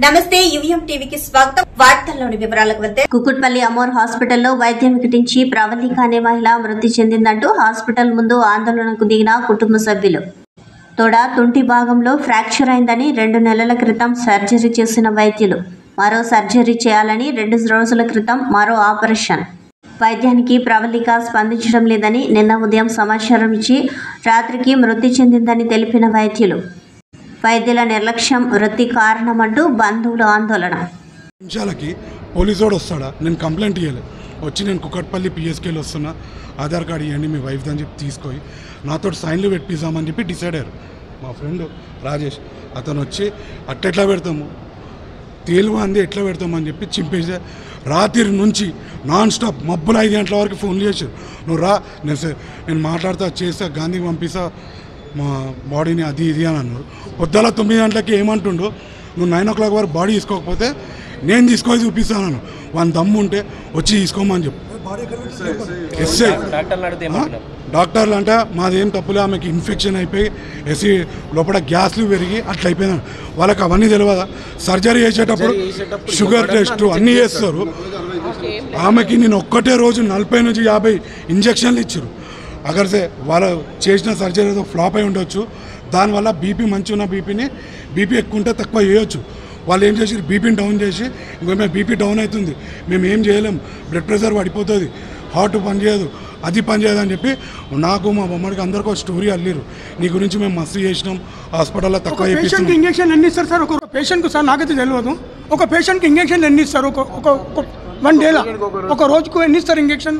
నమస్తే యువిఎం టీవీకి స్వాగతం. వార్తల్లోని వివరాలకు వెళ్తే కుకుట్పల్లి అమోర్ హాస్పిటల్లో వైద్యం వికటించి ప్రవళిక అనే మహిళ మృతి చెందిందంటూ హాస్పిటల్ ముందు ఆందోళనకు దిగిన కుటుంబ సభ్యులు. తొడ తుంటి భాగంలో ఫ్రాక్చర్ అయిందని 2 నెలల క్రితం సర్జరీ చేసిన వైద్యులు మరో సర్జరీ చేయాలని 2 రోజుల క్రితం మరో ఆపరేషన్. వైద్యానికి ప్రవళిక స్పందించడం లేదని నిన్న ఉదయం సమాచారం ఇచ్చి రాత్రికి మృతి చెందిందని తెలిపిన వైద్యులు. వైద్యుల నిర్లక్ష్యం మృతి కారణమంటూ బంధువులు ఆందోళన. నిమిషాలకి పోలీసోడు వస్తాడా? నేను కంప్లైంట్ ఇవ్వలేదు. వచ్చి నేను కుకట్పల్లి పిఎస్కేలో వస్తున్నా, ఆధార్ కార్డు ఇవ్వండి మీ వైఫ్ అని చెప్పి తీసుకొని నాతో సైన్లు పెట్టిస్తామని చెప్పి డిసైడ్ అయ్యారు. మా ఫ్రెండ్ రాజేష్ అతను వచ్చి అట్టెట్లా పెడతాము, తేలువ అంది ఎట్లా పెడతామని చెప్పి చింపేసే. రాత్రి నుంచి నాన్ స్టాప్ మబ్బులు 5 గంటల వరకు ఫోన్లు చేశారు. నువ్వు రా, నేను మాట్లాడతా, చేస్తా, గాంధీకి పంపిస్తా మా బాడీని, అది ఇది అని అన్నారు. పొద్దుల 9 గంటలకి ఏమంటుండో, నువ్వు 9 o'clock వరకు బాడీ తీసుకోకపోతే నేను తీసుకొని చూపిస్తాను, వాళ్ళ దమ్ము ఉంటే వచ్చి తీసుకోమని చెప్పు. ఎస్ఐ డాక్టర్లు అంటే మాదేం తప్పులే, ఆమెకి ఇన్ఫెక్షన్ అయిపోయి ఎస్సీ లోపల గ్యాస్లు పెరిగి అట్లా అయిపోయినాను. వాళ్ళకి అవన్నీ తెలియదా? సర్జరీ చేసేటప్పుడు షుగర్ టెస్ట్ అన్నీ చేస్తారు. ఆమెకి నేను ఒక్కటే రోజు 40 నుంచి 50 ఇంజక్షన్లు ఇచ్చారు. అగర్సే వాళ్ళు చేసిన సర్జరీ ఏదో ఫ్లాప్ అయి ఉండొచ్చు. దానివల్ల బీపీ మంచి ఉన్న బీపీ ఎక్కువ ఉంటే తక్కువ చేయొచ్చు. వాళ్ళు ఏం చేసి బీపీని డౌన్ చేసి, ఇంకో బీపీ డౌన్ అవుతుంది, మేము ఏం చేయలేం, బ్లడ్ ప్రెషర్ పడిపోతుంది, హార్ట్ పనిచేయదు, అది పనిచేయదు అని చెప్పి నాకు మా బొమ్మడికి అందరికీ ఒక స్టోరీ అల్లిరు. నీ గురించి మేము మస్తు చేసినాం, హాస్పిటల్లో తక్కువ పేషెంట్కి ఇంజక్షన్ ఎన్ని ఇస్తారు సార్? ఒక పేషెంట్కి సార్ నాకైతే తెలియదు. ఒక పేషెంట్కి ఇంజక్షన్ ఎన్ని ఇస్తారు? ఒక 1 డేలో ఒక రోజుకు ఎన్ని ఇస్తారు ఇంజక్షన్?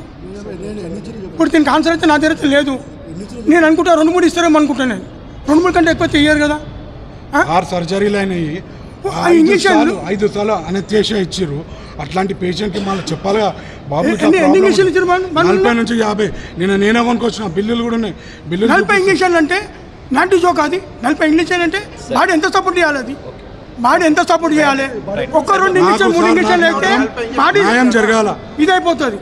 ఇప్పుడు దీనికి ఆన్సర్ అయితే నా దగ్గర లేదు. నేను అనుకుంటా 2-3 ఇస్తారేమో అనుకుంటాను. 2-3 కంటే ఎక్కువ చెయ్యారు కదా. 6 సర్జరీలు అయినాయి, 5 సార్లు అనస్థీషియా ఇచ్చారు. అట్లాంటి పేషెంట్కి మళ్ళీ చెప్పాలిగా బాబు. 40 నుంచి 50 నేనే కొనుక్కొచ్చిన బిల్లులు కూడా ఉన్నాయి. బిల్లు 40 ఇంజక్షన్లు అంటే నాటి జోక్. అది 40 ఇంజక్షన్ అంటే బాడీ ఎంత సపోర్ట్ చేయాలి? అది బాడీ ఎంత సపోర్ట్ చేయాలి? 1-2 ఇంజక్షన్ 3 ఇంజక్షన్లు అయితే బాడీ న్యాయం జరగాల, ఇదైపోతుంది.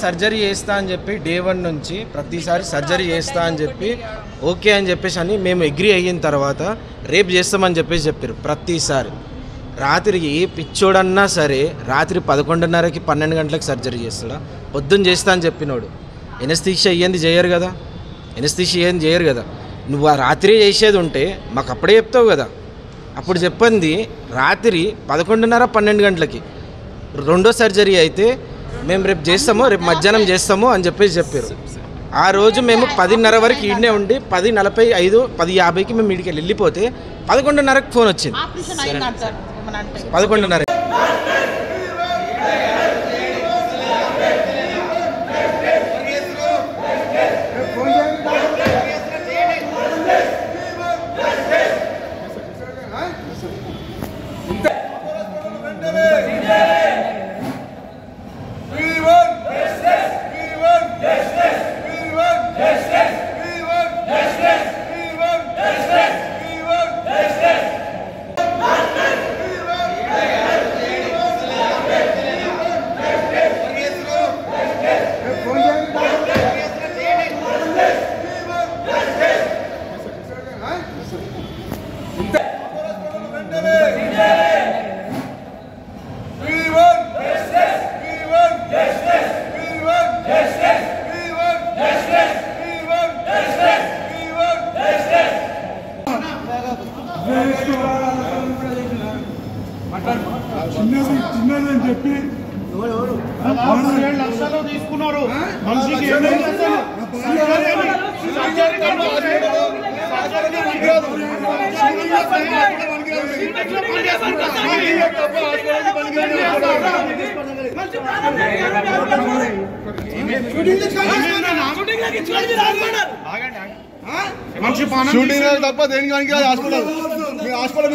సర్జరీ చేస్తా అని చెప్పి డే 1 నుంచి ప్రతిసారి సర్జరీ చేస్తా అని చెప్పి ఓకే అని చెప్పేసి అని మేము అగ్రీ అయిన తర్వాత రేపు చేస్తామని చెప్పేసి చెప్పారు. ప్రతిసారి రాత్రికి ఏ పిచ్చోడన్నా సరే రాత్రి 11:30కి 12 గంటలకు సర్జరీ చేస్తాడా? పొద్దున్న చేస్తా అని చెప్పినోడు ఎనస్థీషియా అయ్యింది చేయరు కదా, ఎనస్థీషియా అయ్యింది చేయరు కదా. నువ్వు ఆ రాత్రి చేసేది ఉంటే మాకు అప్పుడే చెప్తావు కదా. అప్పుడు చెప్పింది రాత్రి 11:30 12 గంటలకి 2వ సర్జరీ అయితే మేము రేపు చేస్తాము, రేపు మధ్యాహ్నం చేస్తాము అని చెప్పేసి చెప్పారు. ఆ రోజు మేము 10:30 వరకు ఈడనే ఉండి 10:45 10:50కి మేము ఈడికి వెళ్ళిపోతే 11:30కి ఫోన్ వచ్చింది. 11:30 చిన్నదని చెప్పి 7 లక్షలు తీసుకున్నారు. మనిషికి షూటింగ్ తప్ప దేనికి హాస్పిటల్ హాస్పిటల్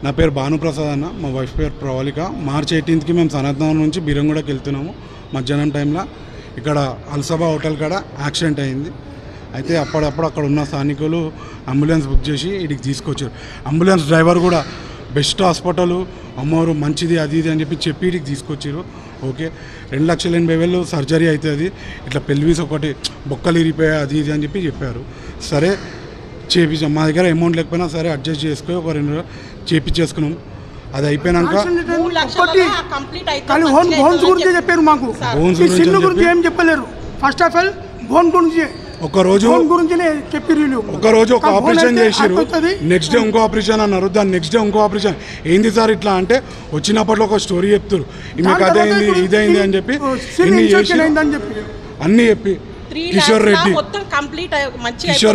నా పేరు భానుప్రసాద్ అన్న, మా వైఫ్ పేరు ప్రవళిక. మార్చి 18కి మేము సనత్నగర్ నుంచి బీరంగూడకి వెళ్తున్నాము. మధ్యాహ్నం టైంలో ఇక్కడ అల్సబా హోటల్ కాడ యాక్సిడెంట్ అయింది. అయితే అప్పుడప్పుడు అక్కడ ఉన్న స్థానికులు అంబులెన్స్ బుక్ చేసి ఇక్కడికి తీసుకొచ్చారు. అంబులెన్స్ డ్రైవర్ కూడా బెస్ట్ హాస్పిటల్ అమ్మవారు మంచిది అది ఇది అని చెప్పి ఇక్కడికి తీసుకొచ్చారు. ఓకే, 2,80,000 సర్జరీ అవుతుంది, ఇట్లా పెల్విస్ ఒకటి బొక్కలు ఇరిపోయాయి అది ఇది అని చెప్పి చెప్పారు. సరే చేయించాం, మా దగ్గర అమౌంట్ లేకపోయినా సరే అడ్జస్ట్ చేసుకొని ఒక 2 రోజులు చేయించేసుకున్నాం. అది అయిపోయినాక బోన్స్ గురించి చెప్పారు మాకు, సిన్ను గురించి ఏం చెప్పలేరు. ఫస్ట్ ఆఫ్ ఆల్ బోన్ గురించి ఒకరోజు ఒక ఆపరేషన్ చేసిరు, నెక్స్ట్ డే ఇంకో ఆపరేషన్ అన్నారు, దాని నెక్స్ట్ డే ఇంకో ఆపరేషన్. ఏంది సార్ ఇట్లా అంటే వచ్చినప్పట్లో ఒక స్టోరీ చెప్తారు, మీకు అదైంది ఇదైంది అని చెప్పి అన్నీ చెప్పి కిషోర్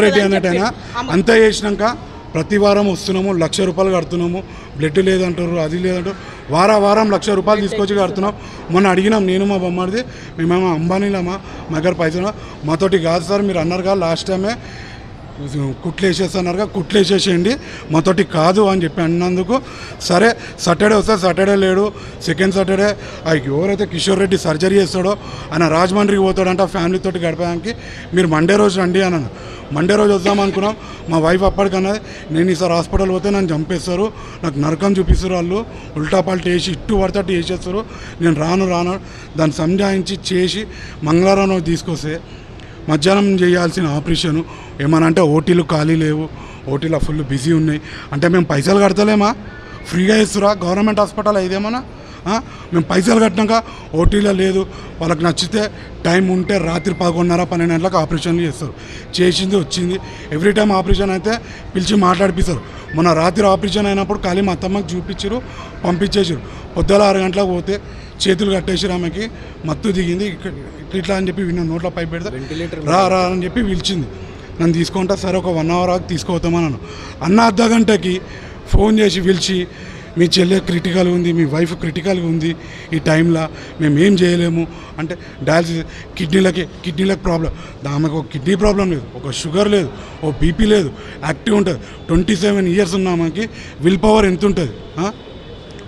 రెడ్డి అన్నట్టయినా అంతా చేసినాక ప్రతి వారం వస్తున్నాము, 1,00,000 రూపాయలు కడుతున్నాము. బ్లడ్ లేదంటారు, అది లేదంటారు, వారం 1,00,000 రూపాయలు తీసుకొచ్చి కడుతున్నాం. మొన్న అడిగినాం, నేను మా బొమ్మడిది, మేమేమో అంబానీలమ్మా, మా దగ్గర పైసలు మాతోటి కాదు సార్, మీరు అన్నారు కదా లాస్ట్ టైమే కుట్లు వేసేస్తున్నారుగా, కుట్లు వేసేసేయండి, మాతోటి కాదు అని చెప్పి అన్నందుకు సరే సాటర్డే వస్తే సాటర్డే లేడు, సెకండ్ సాటర్డే ఎవరైతే కిషోర్ రెడ్డి సర్జరీ చేస్తాడో ఆయన రాజమండ్రికి పోతాడంట ఫ్యామిలీతోటి గడపడానికి, మీరు మండే రోజు రండి అన్నాను. మండే రోజు వద్దాం అనుకున్నాం. మా వైఫ్ అప్పటికన్నది, నేను ఈసారి హాస్పిటల్ పోతే నన్ను చంపేస్తారు, నాకు నరకం చూపిస్తారు, వాళ్ళు ఉల్టా పల్టీ వేసి ఇట్టు పడితే అట్టు వేసేస్తారు, నేను రాను దాన్ని సంజాయించి చేసి మంగళవారం రోజు తీసుకొస్తే మధ్యాహ్నం చేయాల్సిన ఆపరేషను ఏమన్నా అంటే ఓటీలు ఖాళీ లేవు, ఓటీలో ఫుల్ బిజీ ఉన్నాయి అంటే మేము పైసలు కడతలేమా, ఫ్రీగా ఇస్తురా గవర్నమెంట్ హాస్పిటల్ ఇదేమన్నా, మేము పైసలు కట్టినాక ఓటీలో లేదు, వాళ్ళకి నచ్చితే టైం ఉంటే రాత్రి 11:30 12 గంటలకు ఆపరేషన్లు చేస్తారు. చేసింది వచ్చింది, ఎవ్రీ టైం ఆపరేషన్ అయితే పిలిచి మాట్లాడిపిస్తారు. మొన్న రాత్రి ఆపరేషన్ అయినప్పుడు ఖాళీ మా అత్తమ్మకి చూపించారు, పంపించేసారు. పొద్దుల 6 గంటలకు పోతే చేతులు కట్టేసారు, ఆమెకి మత్తు దిగింది, ఇట్లా అని చెప్పి విన్న నోట్లో పైప్ పెడితే రా అని చెప్పి పిలిచింది. నన్ను తీసుకుంటా సరే ఒక 1 అవర్ తీసుకుపోతామన్నాను. అన్న అర్ధ గంటకి ఫోన్ చేసి పిలిచి మీ చెల్లె క్రిటికల్ ఉంది, మీ వైఫ్ క్రిటికల్గా ఉంది, ఈ టైంలో మేము ఏం చేయలేము అంటే డయాలసిస్ కిడ్నీలకు ప్రాబ్లం, ఆమెకు ఒక కిడ్నీ ప్రాబ్లం లేదు, ఒక షుగర్ లేదు, ఓ బీపీ లేదు, యాక్టివ్ ఉంటుంది. 27 ఇయర్స్ ఉన్న ఆమెకి విల్ పవర్ ఎంత ఉంటుంది?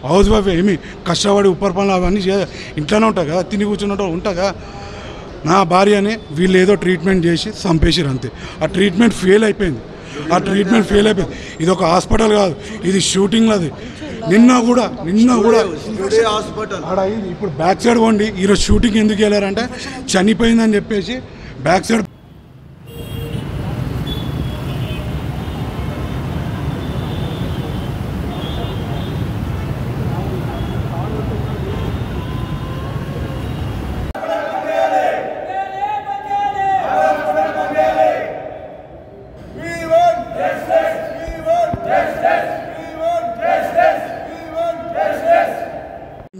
హౌస్ వైఫ్ ఏమి కష్టపడి ఉప్పర్ పనులు అవన్నీ ఇంట్లోనే ఉంటాయి కదా, తిని కూర్చున్నట్టు ఉంటాగా. నా భార్యని వీళ్ళు ఏదో ట్రీట్మెంట్ చేసి చంపేసారు అంతే. ఆ ట్రీట్మెంట్ ఫెయిల్ అయిపోయింది. ఇది ఒక హాస్పిటల్ కాదు, ఇది షూటింగ్లో. అది నిన్న కూడా ఆడ ఇప్పుడు బ్యాక్ సైడ్ పోండి, ఈరోజు షూటింగ్ ఎందుకు వెళ్ళారంటే చనిపోయిందని చెప్పేసి బ్యాక్ సైడ్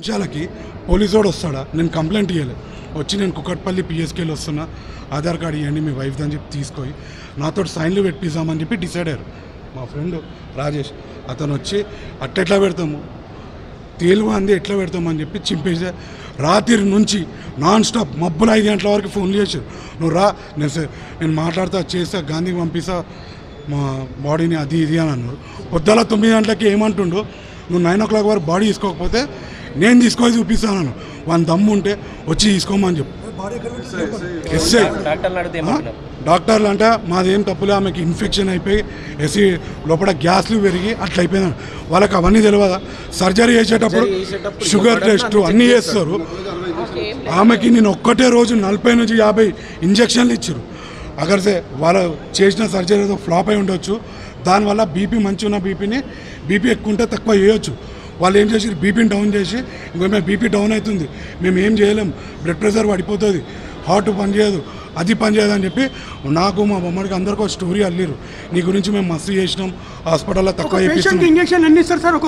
నిమిషాలకి పోలీసోడు వస్తాడా, నేను కంప్లైంట్ ఇవ్వలేదు, వచ్చి నేను కుకట్పల్లి పిఎస్కేలో వస్తున్నా, ఆధార్ కార్డు ఇవ్వండి మీ వైఫ్ అని చెప్పి తీసుకొని నాతో సైన్లు పెట్టిద్దామని చెప్పి డిసైడ్ అయ్యారు. మా ఫ్రెండ్ రాజేష్ అతను వచ్చి అట్టెట్లా పెడతాము, తేలుగు అంది ఎట్లా పెడతామని చెప్పి చింపేసే. రాత్రి నుంచి నాన్ స్టాప్ మబ్బులు 5 గంటల వరకు ఫోన్లు చేశారు, నువ్వు రా నేను మాట్లాడతా చేస్తా గాంధీకి పంపిస్తా మా బాడీని అది ఇది అని అన్నారు. పొద్దుల 9 గంటలకి ఏమంటుండు, నువ్వు 9 o'clock వరకు బాడీ తీసుకోకపోతే నేను తీసుకొని చూపిస్తాను, వాళ్ళ దమ్ము ఉంటే వచ్చి తీసుకోమని చెప్పు. ఎస్ఐ డాక్టర్లు అంటే మాదేం తప్పులే, ఆమెకి ఇన్ఫెక్షన్ అయిపోయి ఎస్సీ లోపల గ్యాస్లు పెరిగి అట్లా అయిపోయింది. వాళ్ళకి అవన్నీ తెలియదా? సర్జరీ చేసేటప్పుడు షుగర్ టెస్ట్ అన్నీ చేస్తారు. ఆమెకి నేను ఒక్కటే రోజు 40 నుంచి 50 ఇంజక్షన్లు ఇచ్చారు. అగర్సే వాళ్ళు చేసిన సర్జరీ ఏదో ఫ్లాప్ అయి ఉండొచ్చు, దానివల్ల బీపీ మంచి ఉన్న బీపీ ఎక్కువ ఉంటే తక్కువ చేయొచ్చు. వాళ్ళు ఏం చేసి బీపీని డౌన్ చేసి ఇంకో మేము బీపీ డౌన్ అవుతుంది, మేము ఏం చేయలేం, బ్లడ్ ప్రెషర్ పడిపోతుంది, హార్ట్ పనిచేయదు, అది పనిచేయదు అని చెప్పి నాకు మా బొమ్మడికి అందరికీ ఒక స్టోరీ అల్లిరు. నీ గురించి మేము మస్తు చేసినాం, హాస్పిటల్లో తక్కువ చేపిస్తున్నాం. ఇంజక్షన్ ఎన్ని ఇస్తారు సార్? ఒక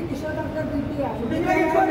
కిషోర్ డాక్టర్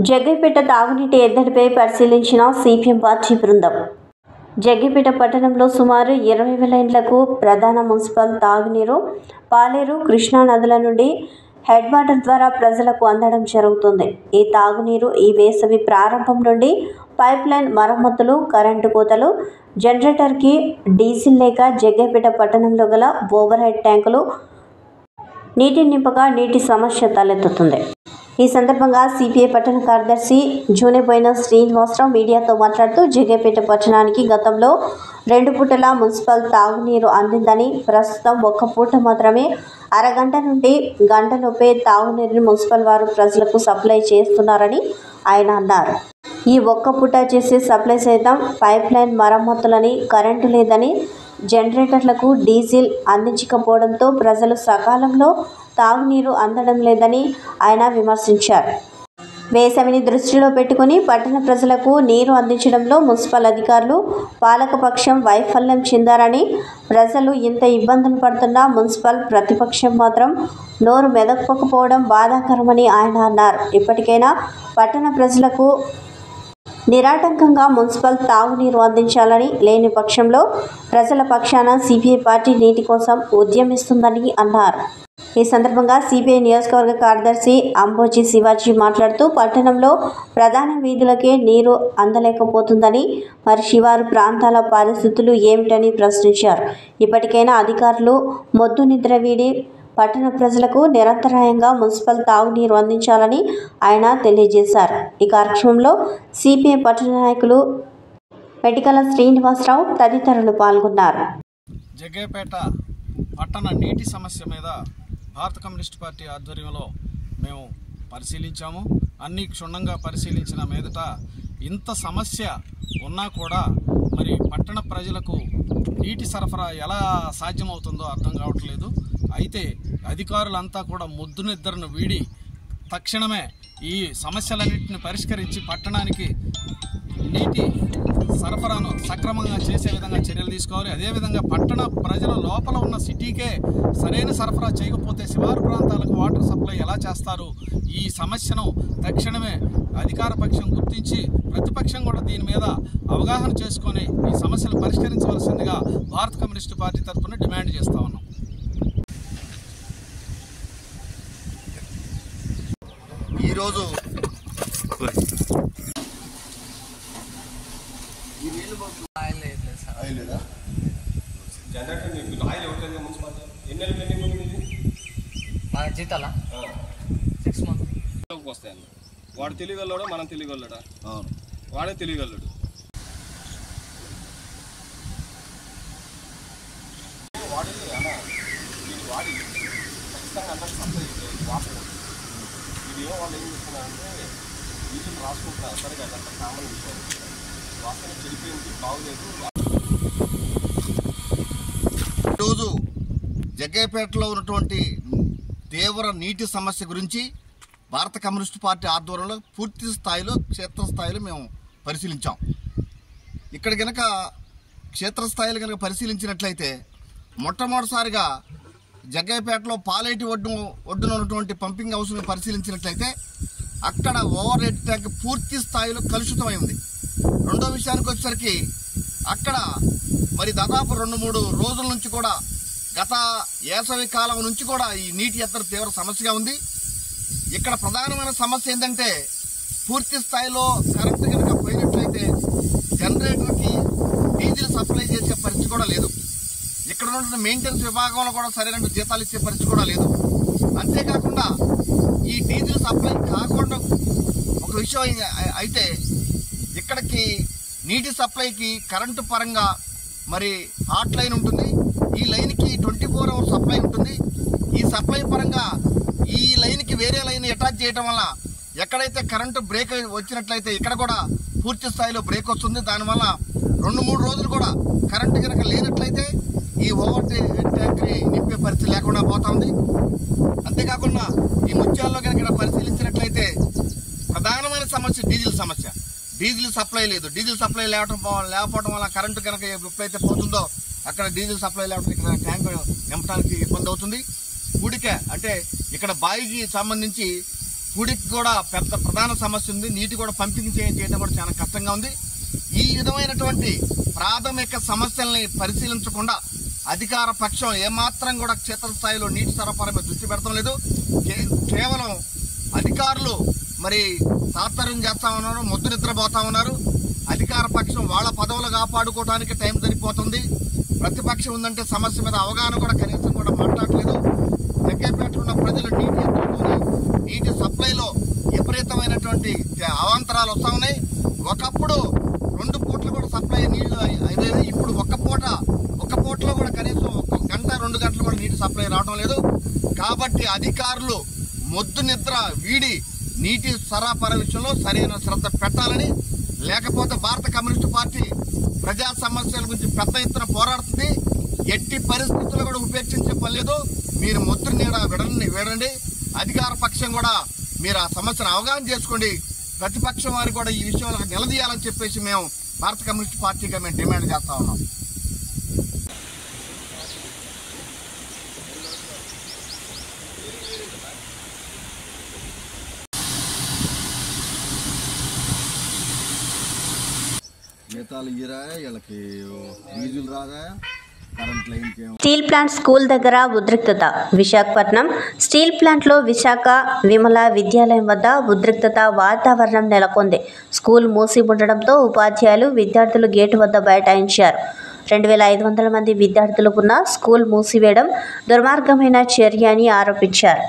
జగ్గైపేట తాగునీటి ఎద్దడిపై పరిశీలించిన సిపిఎం పార్టీ బృందం. జగ్గైపేట పట్టణంలో సుమారు 20,000 ఇండ్లకు ప్రధాన మున్సిపల్ తాగునీరు పాలేరు, కృష్ణా నదుల నుండి హెడ్ వాటర్ ద్వారా ప్రజలకు అందడం జరుగుతుంది. ఈ తాగునీరు ఈ వేసవి ప్రారంభం నుండి పైప్ లైన్ మరమ్మతులు, కరెంటు కోతలు, జనరేటర్కి డీజిల్ లేక జగ్గైపేట పట్టణంలో గల ఓవర్ హెడ్ ట్యాంకులు నీటి నింపక నీటి సమస్య తలెత్తుతుంది. ఈ సందర్భంగా సిపిఐ పట్టణ కార్యదర్శి జూనెబోయిన శ్రీనివాసరావు మీడియాతో మాట్లాడుతూ జగ్గైపేట పట్టణానికి గతంలో 2 పూటల మున్సిపల్ తాగునీరు అందిందని, ప్రస్తుతం 1 పూట మాత్రమే అరగంట నుండి గంటలోపే తాగునీరుని మున్సిపల్ వారు ప్రజలకు సప్లై చేస్తున్నారని ఆయన అన్నారు. ఈ 1 పూట చేసే సప్లై సైతం పైప్ లైన్ మరమ్మతులని, కరెంటు లేదని, జనరేటర్లకు డీజిల్ అందించకపోవడంతో ప్రజలు సకాలంలో తాగునీరు అందడం లేదని ఆయన విమర్శించారు. వేసవిని దృష్టిలో పెట్టుకుని పట్టణ ప్రజలకు నీరు అందించడంలో మున్సిపల్ అధికారులు, పాలకపక్షం వైఫల్యం చెందారని, ప్రజలు ఇంత ఇబ్బందులు పడుతున్నా మున్సిపల్ ప్రతిపక్షం మాత్రం నోరు మెదపకపోవడం బాధాకరమని ఆయన అన్నారు. ఇప్పటికైనా పట్టణ ప్రజలకు నిరాటంకంగా మున్సిపల్ తాగునీరు అందించాలని, లేని పక్షంలో ప్రజల పక్షాన సిపిఐ పార్టీ నీటి కోసం ఉద్యమిస్తుందని అన్నారు. ఈ సందర్భంగా సిపిఐ నియోజకవర్గ కార్యదర్శి అంబోజీ శివాజీ మాట్లాడుతూ పట్టణంలో ప్రధాన వీధులకే నీరు అందలేకపోతుందని, మరి శివారు ప్రాంతాల పరిస్థితులు ఏమిటని ప్రశ్నించారు. ఇప్పటికైనా అధికారులు మొద్దు నిద్ర వీడి పట్టణ ప్రజలకు నిరంతరాయంగా మున్సిపల్ తాగునీరు అందించాలని ఆయన తెలియజేశారు. ఈ కార్యక్రమంలో సిపిఐ పట్టణ నాయకులు మెటికల శ్రీనివాసరావు తదితరులు పాల్గొన్నారు. జగ్గైపేట పట్టణ నీటి సమస్య మీద భారత కమ్యూనిస్ట్ పార్టీ ఆధ్వర్యంలో మేము పరిశీలించాము. అన్ని క్షుణ్ణంగా పరిశీలించిన మీదట ఇంత సమస్య ఉన్నా కూడా మరి పట్టణ ప్రజలకు నీటి సరఫరా ఎలా సాధ్యమవుతుందో అర్థం కావట్లేదు. అయితే అధికారులంతా కూడా ముద్దు నిద్రను వీడి తక్షణమే ఈ సమస్యలన్నింటిని పరిష్కరించి పట్టణానికి నీటి సరఫరాను సక్రమంగా చేసే విధంగా చర్యలు తీసుకోవాలి. అదేవిధంగా పట్టణ ప్రజల లోపల ఉన్న సిటీకే సరైన సరఫరా చేయకపోతే శివారు ప్రాంతాలకు వాటర్ సప్లై ఎలా చేస్తారు? ఈ సమస్యను తక్షణమే అధికార పక్షం గుర్తించి ప్రతిపక్షం కూడా దీని మీద అవగాహన చేసుకొని ఈ సమస్యలు పరిష్కరించవలసిందిగా భారత కమ్యూనిస్టు పార్టీ తరఫున డిమాండ్ చేస్తా ఉన్నాం. ఈరోజు జీతాలా 6 మంత్స్ వస్తాయన్న. వాడు తెలియగలడా, మనం తెలియగలడా? వాడే తెలియగలడు. వాడి వాడి ఖచ్చితంగా అందరికి సప్లై వాటర్ ఇది వాళ్ళు ఏం చేస్తున్నారంటే వీటిని రాసుకుంటున్నారు. సరిగా అంత కామన్ విషయం. వాసన చెడిపోయింది, బాగులేదు. ఈరోజు జగ్గైపేటలో ఉన్నటువంటి తీవ్ర నీటి సమస్య గురించి భారత కమ్యూనిస్టు పార్టీ ఆధ్వర్యంలో పూర్తి స్థాయిలో క్షేత్రస్థాయిలో మేము పరిశీలించాం. ఇక్కడ కనుక క్షేత్రస్థాయిలో కనుక పరిశీలించినట్లయితే మొట్టమొదటిసారిగా జగ్గయ్యపేటలో పాలేటి ఒడ్డున ఉన్నటువంటి పంపింగ్ హౌస్ను పరిశీలించినట్లయితే అక్కడ ఓవర్ హెడ్ ట్యాంక్ పూర్తి స్థాయిలో కలుషితమై ఉంది. రెండో విషయానికి వచ్చేసరికి అక్కడ మరి దాదాపు 2-3 రోజుల నుంచి కూడా గత వేసవి కాలం నుంచి కూడా ఈ నీటి ఎద్దడి తీవ్ర సమస్యగా ఉంది. ఇక్కడ ప్రధానమైన సమస్య ఏంటంటే పూర్తి స్థాయిలో కరెంటు కనుక పోయినట్లయితే జనరేటర్కి డీజిల్ సప్లై చేసే పరిస్థితి కూడా లేదు. ఇక్కడ ఉన్న మెయింటెనెన్స్ విభాగంలో కూడా సరైన జీతాలు ఇచ్చే పరిస్థితి కూడా లేదు. అంతేకాకుండా ఈ డీజిల్ సప్లై కాకుండా ఒక విషయం అయితే ఇక్కడికి నీటి సప్లైకి కరెంటు పరంగా మరి హాట్ లైన్ ఉంటుంది. ఈ లైన్కి 24 hours సప్లై ఉంటుంది. ఈ సప్లై పరంగా ఈ లైన్కి వేరే లైన్ అటాచ్ చేయడం వల్ల ఎక్కడైతే కరెంటు బ్రేక్ వచ్చినట్లయితే ఇక్కడ కూడా పూర్తి స్థాయిలో బ్రేక్ వస్తుంది. దానివల్ల 2-3 రోజులు కూడా కరెంటు కనుక లేనట్లయితే ఈ ఓవర్ ట్యాంక్ని నింపే పరిస్థితి లేకుండా పోతా ఉంది. అంతేకాకుండా ఈ ముత్యాల్లో కనుక పరిశీలించినట్లయితే ప్రధానమైన సమస్య డీజిల్ సమస్య. డీజిల్ సప్లై లేదు. డీజిల్ సప్లై లేకపోవడం వల్ల కరెంటు కనుక ఎప్పుడైతే పోతుందో అక్కడ డీజిల్ సప్లై లేకపోతే ఇక్కడ ట్యాంక్ నింపడానికి ఇబ్బంది అవుతుంది. పూడిక అంటే ఇక్కడ బాయికి సంబంధించి పూడికి కూడా పెద్ద ప్రధాన సమస్య ఉంది. నీటి కూడా పంపింగ్ చేయడం కూడా చాలా కష్టంగా ఉంది. ఈ విధమైనటువంటి ప్రాథమిక సమస్యల్ని పరిశీలించకుండా అధికార పక్షం ఏమాత్రం కూడా క్షేత్రస్థాయిలో నీటి సరఫరా మీద దృష్టి పెడతాం లేదు. కేవలం అధికారులు మరి తాత్పర్యం చేస్తా ఉన్నారు, ముద్దు నిద్రపోతా ఉన్నారు. అధికార పక్షం వాళ్ళ పదవులు కాపాడుకోవడానికి టైం సరిపోతుంది. ప్రతిపక్షం ఉందంటే సమస్య మీద అవగాహన కూడా కనీసం కూడా మాట్లాడలేదు. జగ్గయ్యపేటలో ఉన్న ప్రజలు నీటి సప్లైలో విపరీతమైన అవాంతరాలు వస్తా ఉన్నాయి. ఒకప్పుడు 2 పూటలు కూడా సప్లై నీళ్లు అయ్యేది. ఇప్పుడు ఒక పూటలో కూడా కనీసం 1 గంట 2 గంటలు కూడా నీటి సప్లై రావడం లేదు. కాబట్టి అధికారులు మొద్దు నిద్ర వీడి నీటి సరఫరా విషయంలో సరైన శ్రద్ధ పెట్టాలని, లేకపోతే భారత కమ్యూనిస్టు పార్టీ ప్రజా సమస్యల గురించి పెద్ద ఎత్తున పోరాడుతుంది. ఎట్టి పరిస్థితుల్లో కూడా ఉపేక్షించే పని లేదు. మీరు మొద్దు నీడ విడండి. అధికార పక్షం కూడా మీరు ఆ సమస్యను అవగాహన చేసుకోండి. ప్రతిపక్షం వారు కూడా ఈ విషయంలో నిలదీయాలని చెప్పేసి మేము భారత కమ్యూనిస్టు పార్టీగా మేము డిమాండ్ చేస్తా ఉన్నాం. జీతాలు ఇయ్యరా, వీళ్ళకి డీజిల్ రాదా, కరెంట్ లైన్కి. స్టీల్ ప్లాంట్ స్కూల్ దగ్గర ఉద్రిక్తత. విశాఖపట్నం స్టీల్ ప్లాంట్లో విశాఖ విమల విద్యాలయం వద్ద ఉద్రిక్తత వాతావరణం నెలకొంది. స్కూల్ మూసి ఉండడంతో ఉపాధ్యాయులు విద్యార్థులు గేటు వద్ద బైఠాయించారు. 2500 మంది విద్యార్థులు ఉన్న స్కూల్ మూసివేయడం దుర్మార్గమైన చర్య అని ఆరోపించారు.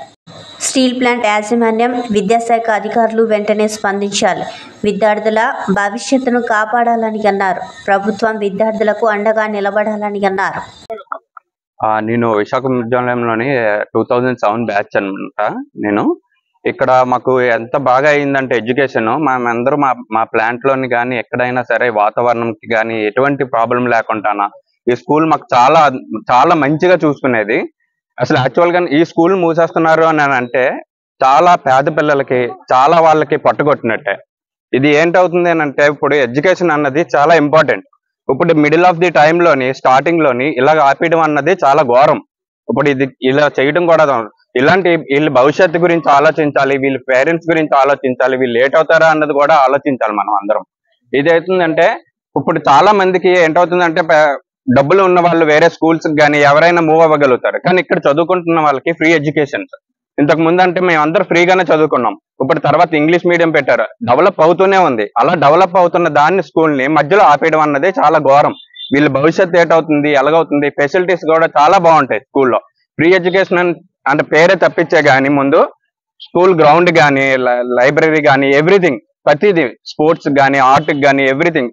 స్టీల్ ప్లాంట్ యాజమాన్యం, విద్యాశాఖ అధికారులు వెంటనే స్పందించాలి. విద్యార్థుల భవిష్యత్తును కాపాడాలని అన్నారు. ప్రభుత్వం విద్యార్థులకు అండగా నిలబడాలని అన్నారు. నేను విశాఖ విద్యాలయంలోని 2007 బ్యాచ్ అనమాట. నేను ఇక్కడ మాకు ఎంత బాగా అయిందంటే ఎడ్యుకేషన్, మేమందరూ మా ప్లాంట్ లోని కానీ ఎక్కడైనా సరే వాతావరణంకి కానీ ఎటువంటి ప్రాబ్లం లేకుండా ఈ స్కూల్ మాకు చాలా చాలా మంచిగా చూసుకునేది. అసలు యాక్చువల్ గా ఈ స్కూల్ మూసేస్తున్నారు అని అంటే చాలా పేద పిల్లలకి, చాలా వాళ్ళకి పట్టుకొట్టినట్టే. ఇది ఏంటవుతుంది అని అంటే ఇప్పుడు ఎడ్యుకేషన్ అన్నది చాలా ఇంపార్టెంట్. ఇప్పుడు మిడిల్ ఆఫ్ ది టైమ్ లోని స్టార్టింగ్ లోని ఇలా ఆపేయడం అన్నది చాలా ఘోరం. ఇప్పుడు ఇది ఇలా చేయడం కూడా ఇలాంటి వీళ్ళ భవిష్యత్తు గురించి ఆలోచించాలి, వీళ్ళ పేరెంట్స్ గురించి ఆలోచించాలి, వీళ్ళు లేట్ అవుతారా అన్నది కూడా ఆలోచించాలి మనం అందరం. ఇది అవుతుందంటే ఇప్పుడు చాలా మందికి ఏంటవుతుందంటే డబ్బులు ఉన్న వాళ్ళు వేరే స్కూల్స్ కానీ ఎవరైనా మూవ్ అవ్వగలుగుతారు. కానీ ఇక్కడ చదువుకుంటున్న వాళ్ళకి ఫ్రీ ఎడ్యుకేషన్. ఇంతకు ముందు అంటే మేము అందరూ ఫ్రీగానే చదువుకున్నాం. ఇప్పుడు తర్వాత ఇంగ్లీష్ మీడియం పెట్టారు, డెవలప్ అవుతూనే ఉంది. అలా డెవలప్ అవుతున్న దాన్ని స్కూల్ని మధ్యలో ఆపేయడం అన్నది చాలా ఘోరం. వీళ్ళ భవిష్యత్తు ఏటవుతుంది, ఎలాగవుతుంది. ఫెసిలిటీస్ కూడా చాలా బాగుంటాయి స్కూల్లో. ఫ్రీ ఎడ్యుకేషన్ అంటే పేరే తప్పించే కానీ ముందు స్కూల్ గ్రౌండ్ కానీ, లైబ్రరీ కానీ, ఎవ్రీథింగ్, ప్రతిదీ, స్పోర్ట్స్ కానీ, ఆర్ట్కి కానీ, ఎవ్రీథింగ్.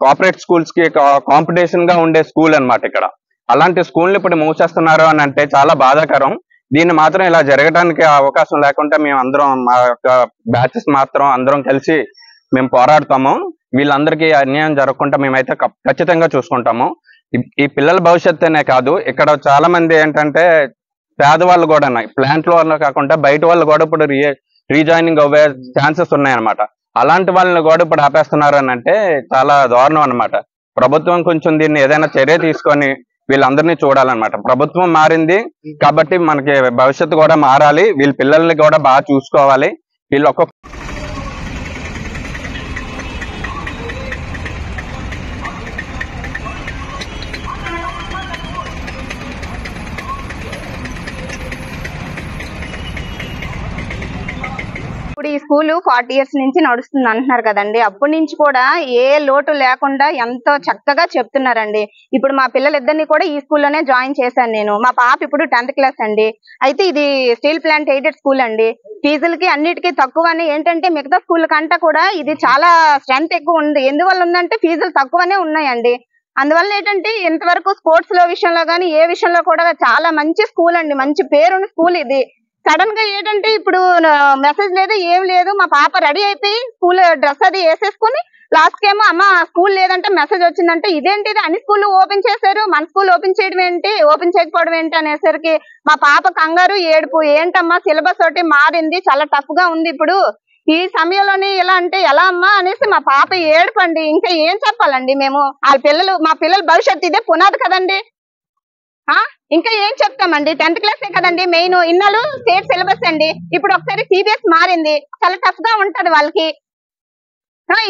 కార్పొరేట్ స్కూల్స్ కి కాంపిటీషన్ గా ఉండే స్కూల్ అనమాట ఇక్కడ. అలాంటి స్కూల్ని ఇప్పుడు మూసేస్తున్నారు అని అంటే చాలా బాధాకరం. దీన్ని మాత్రం ఇలా జరగడానికి అవకాశం లేకుండా మేము అందరం, మా యొక్క బ్యాచెస్ మాత్రం అందరం కలిసి మేము పోరాడతాము. వీళ్ళందరికీ అన్యాయం జరగకుండా మేమైతే ఖచ్చితంగా చూసుకుంటాము. ఈ పిల్లల భవిష్యత్తేనే కాదు, ఇక్కడ చాలా మంది ఏంటంటే పేదవాళ్ళు కూడా ప్లాంట్ వాళ్ళు కాకుండా బయట వాళ్ళు కూడా ఇప్పుడు రీజాయినింగ్ అవ్వే ఛాన్సెస్ ఉన్నాయన్నమాట. అలాంటి వాళ్ళని కూడా ఇప్పుడు ఆపేస్తున్నారు అని అంటే చాలా దారుణం అనమాట. ప్రభుత్వం కొంచెం దీన్ని ఏదైనా చర్య తీసుకొని వీళ్ళందరినీ చూడాలన్నమాట. ప్రభుత్వం మారింది కాబట్టి మనకి భవిష్యత్తు కూడా మారాలి, వీళ్ళ పిల్లల్ని కూడా బాగా చూసుకోవాలి. వీళ్ళు ఒక్కొక్క ఇప్పుడు ఈ స్కూల్ 40 years నుంచి నడుస్తుంది అంటున్నారు కదండి. అప్పటి నుంచి కూడా ఏ లోటు లేకుండా ఎంతో చక్కగా చెప్తున్నారండి. ఇప్పుడు మా పిల్లలిద్దరిని కూడా ఈ స్కూల్లోనే జాయిన్ చేశాను నేను. మా పాప ఇప్పుడు 10th class అండి. అయితే ఇది స్టీల్ ప్లాంట్ ఎయిడెడ్ స్కూల్ అండి. ఫీజులకి అన్నిటికీ తక్కువని, ఏంటంటే మిగతా స్కూల్ కంటే కూడా ఇది చాలా స్ట్రెంత్ ఎక్కువ ఉంది. ఎందువల్ల ఉందంటే ఫీజులు తక్కువనే ఉన్నాయండి. అందువల్ల ఏంటంటే ఇంతవరకు స్పోర్ట్స్ లో విషయంలో కానీ ఏ విషయంలో కూడా చాలా మంచి స్కూల్ అండి, మంచి పేరున్న స్కూల్ ఇది. సడన్ గా ఏంటంటే ఇప్పుడు మెసేజ్ లేదు, ఏం లేదు. మా పాప రెడీ అయిపోయి స్కూల్ డ్రెస్ అది వేసేసుకుని లాస్ట్ ఏమో అమ్మ స్కూల్ లేదంటే మెసేజ్ వచ్చిందంటే ఇదేంటి, అన్ని స్కూల్ ఓపెన్ చేశారు, మన స్కూల్ ఓపెన్ చేయడం ఏంటి, ఓపెన్ చేయకపోవడం ఏంటి అనేసరికి మా పాప కంగారు, ఏడుపు. ఏంటమ్మా సిలబస్ ఒకటి మారింది, చాలా టఫ్ గా ఉంది ఇప్పుడు ఈ సమయంలోనే ఇలా అంటే ఎలా అమ్మా అనేసి మా పాప ఏడుపండి. ఇంకా ఏం చెప్పాలండి మేము, మా పిల్లల భవిష్యత్తు ఇదే పునాది కదండి. ఇంకా ఏం చెప్తామండి, 10th class కదండి మెయిన్. ఇన్నాళ్ళు స్టేట్ సిలబస్ అండి, ఇప్పుడు ఒకసారి CBS మారింది, చాలా టఫ్ గా ఉంటది వాళ్ళకి.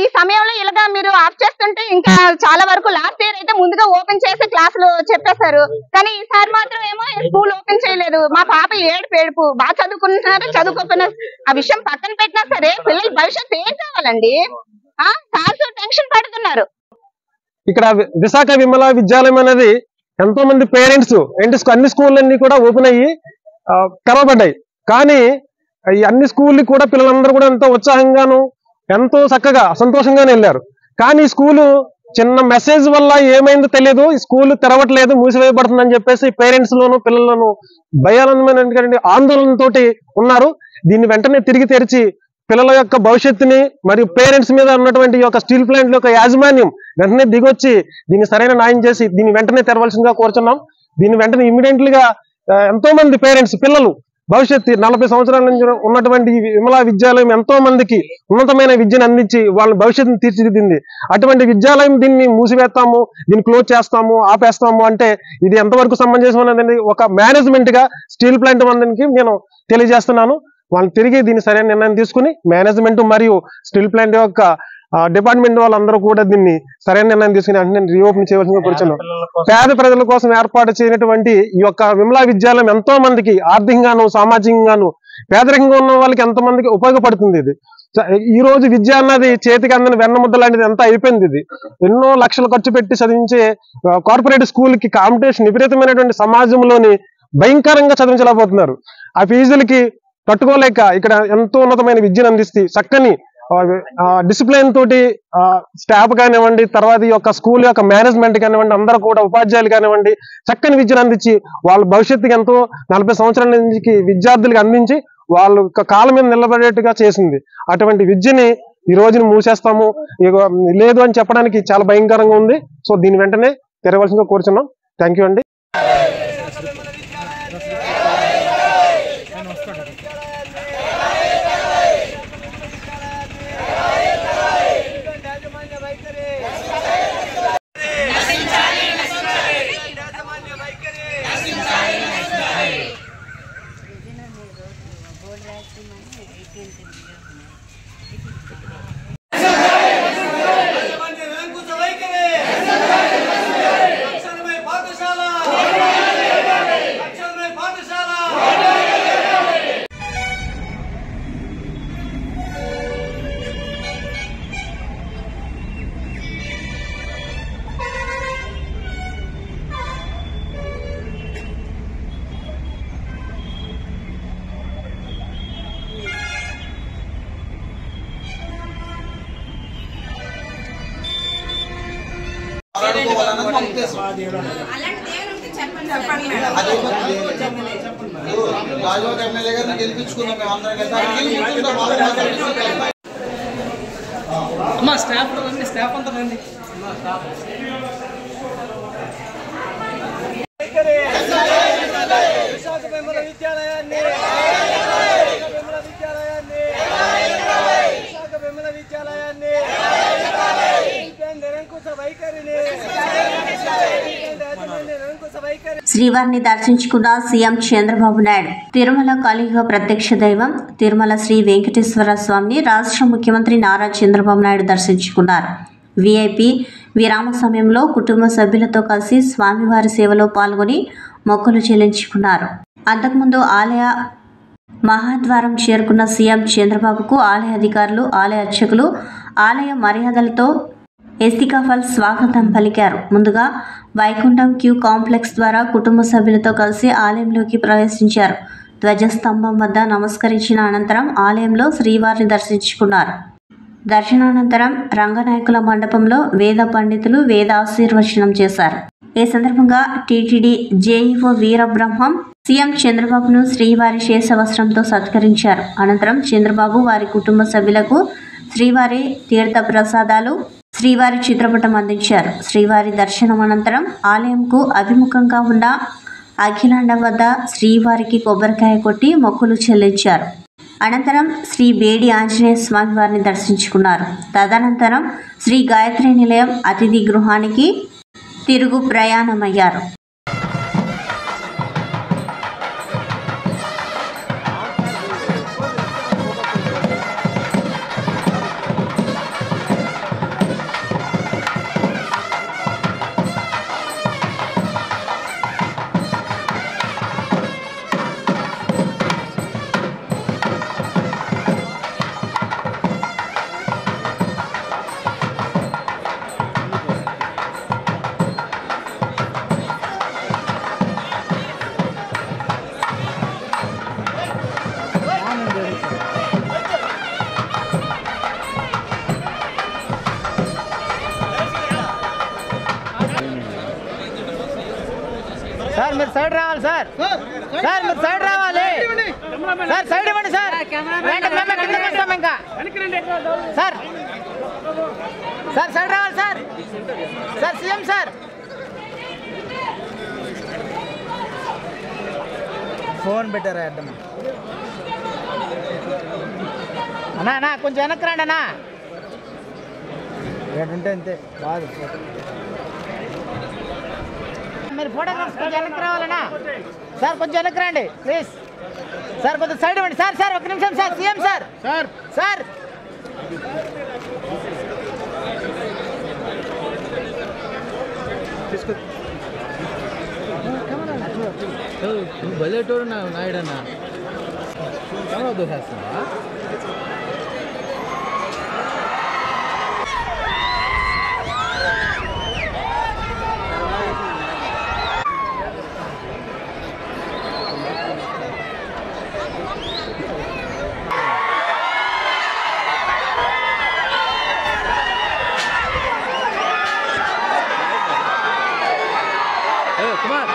ఈ సమయంలో ఇలాగా మీరు ఆఫ్ చేస్తుంటే ఇంకా చాలా వరకు లాస్ట్ ఇయర్ అయితే ముందుగా ఓపెన్ చేసి క్లాసులు చెప్పేశారు, కానీ ఈసారి మాత్రం ఏమో స్కూల్ ఓపెన్ చేయలేదు. మా పాప ఏడుపు. బాగా చదువుకుంటున్నారు, చదువుకోకపోయినా ఆ విషయం పక్కన పెట్టినా సరే పిల్లల భవిష్యత్తు ఏం కావాలండి. సార్స్ టెన్షన్ పడుతున్నారు. ఇక్కడ విశాఖ విమల విద్యాలయం అనేది ఎంతో మంది పేరెంట్స్ అన్ని స్కూళ్ళన్నీ కూడా ఓపెన్ అయ్యి తెరవబడ్డాయి. కానీ ఈ అన్ని స్కూళ్ళు కూడా పిల్లలందరూ కూడా ఎంతో ఉత్సాహంగాను ఎంతో చక్కగా సంతోషంగానే వెళ్ళారు. కానీ ఈ స్కూలు చిన్న మెసేజ్ వల్ల ఏమైందో తెలియదు, ఈ స్కూల్ తెరవట్లేదు, మూసివేయబడుతుందని చెప్పేసి పేరెంట్స్ లోను పిల్లలను భయానందమైన ఆందోళనతో ఉన్నారు. దీన్ని వెంటనే తిరిగి తెరిచి పిల్లల యొక్క భవిష్యత్తుని మరియు పేరెంట్స్ మీద ఉన్నటువంటి ఈ యొక్క స్టీల్ ప్లాంట్ యొక్క యాజమాన్యం వెంటనే దిగొచ్చి దీన్ని సరైన న్యాయం చేసి దీన్ని వెంటనే తెరవలసిందిగా కోరుచున్నాం. దీన్ని వెంటనే ఇమ్మీడియట్లీగా ఎంతో మంది పేరెంట్స్ పిల్లలు భవిష్యత్తు 40 సంవత్సరాల నుంచి ఉన్నటువంటి విమలా విద్యాలయం ఎంతో మందికి ఉన్నతమైన విద్యను అందించి వాళ్ళ భవిష్యత్తును తీర్చిదిద్దింది. అటువంటి విద్యాలయం దీన్ని మూసివేస్తాము, దీన్ని క్లోజ్ చేస్తాము, ఆపేస్తాము అంటే ఇది ఎంతవరకు సమంజసం అనేది ఒక మేనేజ్మెంట్ గా స్టీల్ ప్లాంట్ అందరికి నేను తెలియజేస్తున్నాను. వాళ్ళు తిరిగి దీన్ని సరైన నిర్ణయం తీసుకుని మేనేజ్మెంట్ మరియు స్టీల్ ప్లాంట్ యొక్క డిపార్ట్మెంట్ వాళ్ళందరూ కూడా దీన్ని సరైన నిర్ణయం తీసుకుని అంటే రీఓపెన్ చేయవలసిందిగా కూర్చున్నాం. పేద ప్రజల కోసం ఏర్పాటు చేయనటువంటి ఈ యొక్క విమలా విద్యాలయం ఎంతో మందికి ఆర్థికంగాను సామాజికంగాను పేదరికంగా ఉన్న వాళ్ళకి ఎంతో మందికి ఉపయోగపడుతుంది. ఇది ఈ రోజు విద్య అన్నది చేతికి అందని వెన్నముద్ద లాంటిది ఎంత అయిపోయింది. ఇది ఎన్నో లక్షలు ఖర్చు పెట్టి చదివించే కార్పొరేట్ స్కూల్ కి కాంపిటీషన్ విపరీతమైనటువంటి సమాజంలోని భయంకరంగా చదివించలేకపోతున్నారు. ఆ ఫీజులకి తట్టుకోలేక ఇక్కడ ఎంతో ఉన్నతమైన విద్యను అందిస్తే చక్కని డిసిప్లిన్ తోటి స్టాఫ్ కానివ్వండి, తర్వాత ఈ యొక్క స్కూల్ యొక్క మేనేజ్మెంట్ కానివ్వండి, అందరూ కూడా ఉపాధ్యాయులు కానివ్వండి చక్కని విద్యను అందించి వాళ్ళ భవిష్యత్తుకి ఎంతో 40 సంవత్సరాల నుంచి విద్యార్థులకు అందించి వాళ్ళు కాళ్ళ మీద నిలబడేట్టుగా చేసింది. అటువంటి విద్యని ఈ రోజున మూసేస్తాము లేదు అని చెప్పడానికి చాలా భయంకరంగా ఉంది. సో దీని వెంటనే తెరవలసిందిగా కోరుచున్నాం. థ్యాంక్ యూ అండి. అమ్మా స్టాఫ్ రండి, స్టాఫ్ అంతా రండి. విశాఖ విమల విద్యాలయాన్ని విశాఖ విమల విద్యాలయాన్ని నిరంకుశ వైఖరిని శ్రీవారిని దర్శించుకున్న సీఎం చంద్రబాబు నాయుడు. తిరుమల కలియుగ ప్రత్యక్ష దైవం తిరుమల శ్రీ వెంకటేశ్వర స్వామిని రాష్ట్ర ముఖ్యమంత్రి నారా చంద్రబాబు నాయుడు దర్శించుకున్నారు. వీఐపీ విరామ సమయంలో కుటుంబ సభ్యులతో కలిసి స్వామివారి సేవలో పాల్గొని మొక్కులు చెల్లించుకున్నారు. అంతకుముందు ఆలయ మహాద్వారం చేరుకున్న సీఎం చంద్రబాబుకు ఆలయ అధికారులు, ఆలయ అర్చకులు ఆలయ మర్యాదలతో ఎస్తికాఫల్ స్వాగతం పలికారు. ముందుగా వైకుంఠం క్యూ కాంప్లెక్స్ ద్వారా కుటుంబ సభ్యులతో కలిసి ఆలయంలోకి ప్రవేశించారు. ధ్వజస్తంభం వద్ద నమస్కరించిన అనంతరం ఆలయంలో శ్రీవారిని దర్శించుకున్నారు. దర్శనానంతరం రంగనాయకుల మండపంలో వేద పండితులు వేదాశీర్వచనం చేశారు. ఈ సందర్భంగా టీటీడీ జేఈఓ వీరబ్రహ్మం సీఎం చంద్రబాబును శ్రీవారి శేషవస్త్రంతో సత్కరించారు. అనంతరం చంద్రబాబు వారి కుటుంబ సభ్యులకు శ్రీవారి తీర్థ ప్రసాదాలు, శ్రీవారి చిత్రపటం అందించారు. శ్రీవారి దర్శనం అనంతరం ఆలయంకు అభిముఖంగా ఉన్న అఖిలాండ వద్ద శ్రీవారికి కొబ్బరికాయ కొట్టి మొక్కులు చెల్లించారు. అనంతరం శ్రీ బేడి ఆంజనేయ స్వామి వారిని దర్శించుకున్నారు. తదనంతరం శ్రీ గాయత్రి నిలయం అతిథి గృహానికి తిరుగు ప్రయాణమయ్యారు. సార్ మీరు సైడ్ రావాలి సార్. సార్ మీరు సైడ్ రావాలి సార్. సైడ్ ఇవ్వండి సార్. ఇంకా సార్ సార్ సైడ్ రావాలి sir. Sir CM sir phone పెట్టారా అడ్డం అన్నా. అన్నా కొంచెం వెనక్కి రండి అన్నా. ఏంటంటే అంతే బాగా మీరు ఫోటోగ్రాఫ్స్ కొంచెం వెనక్కి రావాలన్నా. సార్ కొంచెం వెనక్కి రండి ప్లీజ్. సార్ కొంచెం సైడ్ ఇవ్వండి సార్. సార్ ఒక నిమిషం sir. CM sir. Sir sir తీసుకో. నువ్వు బయటోడు నాయుడన్నా కెమెరా దోసేస్తున్నా. కుమార్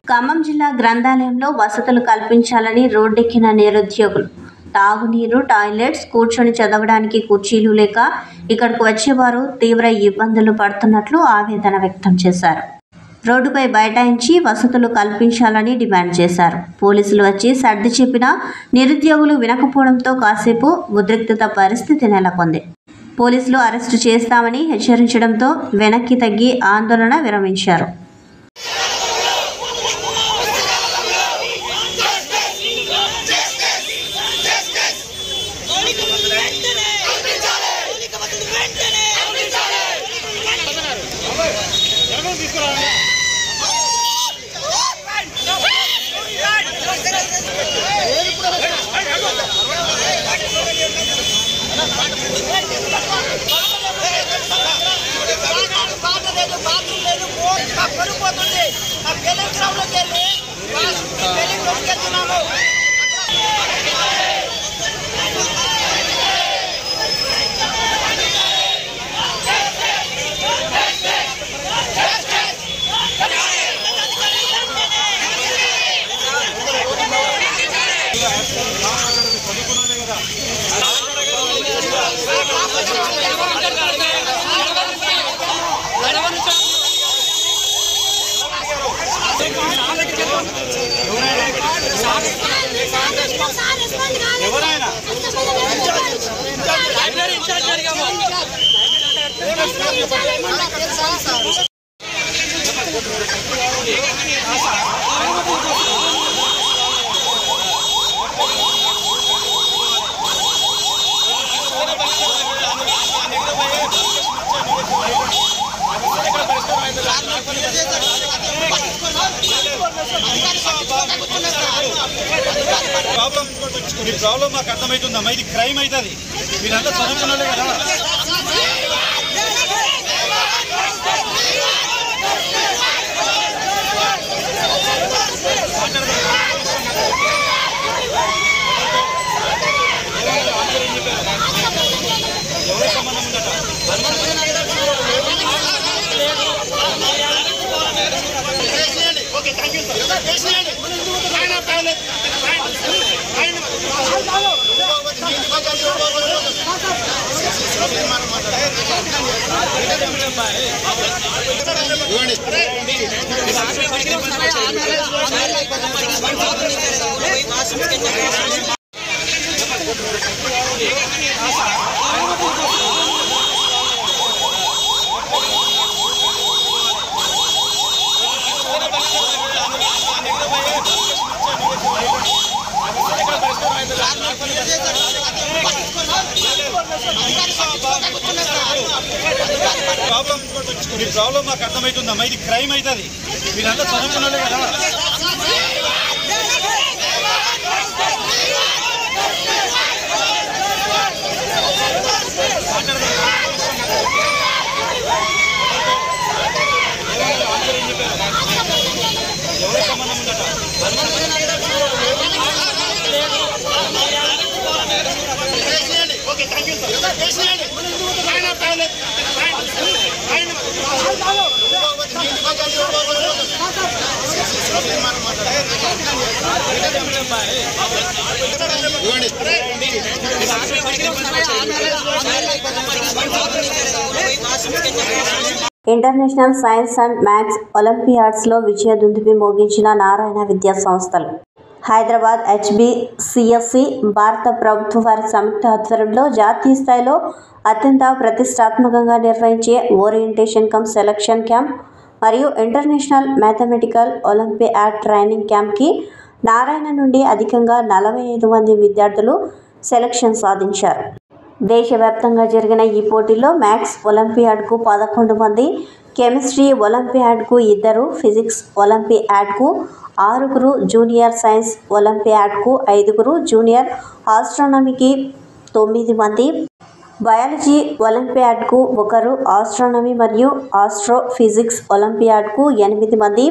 ఖమ్మం జిల్లా గ్రంథాలయంలో వసతులు కల్పించాలని రోడ్డెక్కిన నిరుద్యోగులు. తాగునీరు, టాయిలెట్స్, కూర్చొని చదవడానికి కుర్చీలు లేక ఇక్కడకు వచ్చేవారు తీవ్ర ఇబ్బందులు పడుతున్నట్లు ఆవేదన వ్యక్తం చేశారు. రోడ్డుపై బైఠాయించి వసతులు కల్పించాలని డిమాండ్ చేశారు. పోలీసులు వచ్చి సర్ది చెప్పినా నిరుద్యోగులు వినకపోవడంతో కాసేపు ఉద్రిక్తత పరిస్థితి నెలకొంది. పోలీసులు అరెస్టు చేస్తామని హెచ్చరించడంతో వెనక్కి తగ్గి ఆందోళన విరమించారు. ప్రాబ్లం మాకు అర్థమవుతుందమ్మా, ఇది క్రైమ్ అవుతుంది. మీరంతా చదువుకున్నాలే కదా. ఎవరి సంబంధం ఉందట? ప్రాబ్లం మాకు అర్థమవుతుందమ్మా, ఇది క్రైమ్ అవుతుంది. మీరంతా చదువుకున్నాలే కదా. ఎవరి సంబంధం ఉందట? ఇంటర్నేషనల్ సైన్స్ అండ్ మ్యాథ్స్ ఒలింపియాడ్స్లో విజయదుందుభి మోగించిన నారాయణ విద్యా సంస్థలు. హైదరాబాద్ HBCSE భారత ప్రభుత్వ వారి సంయుక్త ఆధ్వర్యంలో జాతీయ స్థాయిలో అత్యంత ప్రతిష్టాత్మకంగా నిర్వహించే ఓరియంటేషన్ కమ్ సెలక్షన్ క్యాంప్ మరియు ఇంటర్నేషనల్ మ్యాథమెటికల్ ఒలింపియాడ్ ట్రైనింగ్ క్యాంప్కి నారాయణ నుండి అధికంగా 45 మంది విద్యార్థులు సెలక్షన్ సాధించారు. దేశవ్యాప్తంగా జరిగిన ఈ పోటీలో మ్యాథ్స్ ఒలింపియాడ్కు 11 మంది, కెమిస్ట్రీ ఒలింపియాడ్కు 2, ఫిజిక్స్ ఒలింపియాడ్కు 6, జూనియర్ సైన్స్ ఒలింపియాడ్కు 5, జూనియర్ ఆస్ట్రానమీకి 9 మంది, బయాలజీ ఒలింపియాడ్కు 1, ఆస్ట్రానమీ మరియు ఆస్ట్రోఫిజిక్స్ ఒలింపియాడ్కు 8 మంది,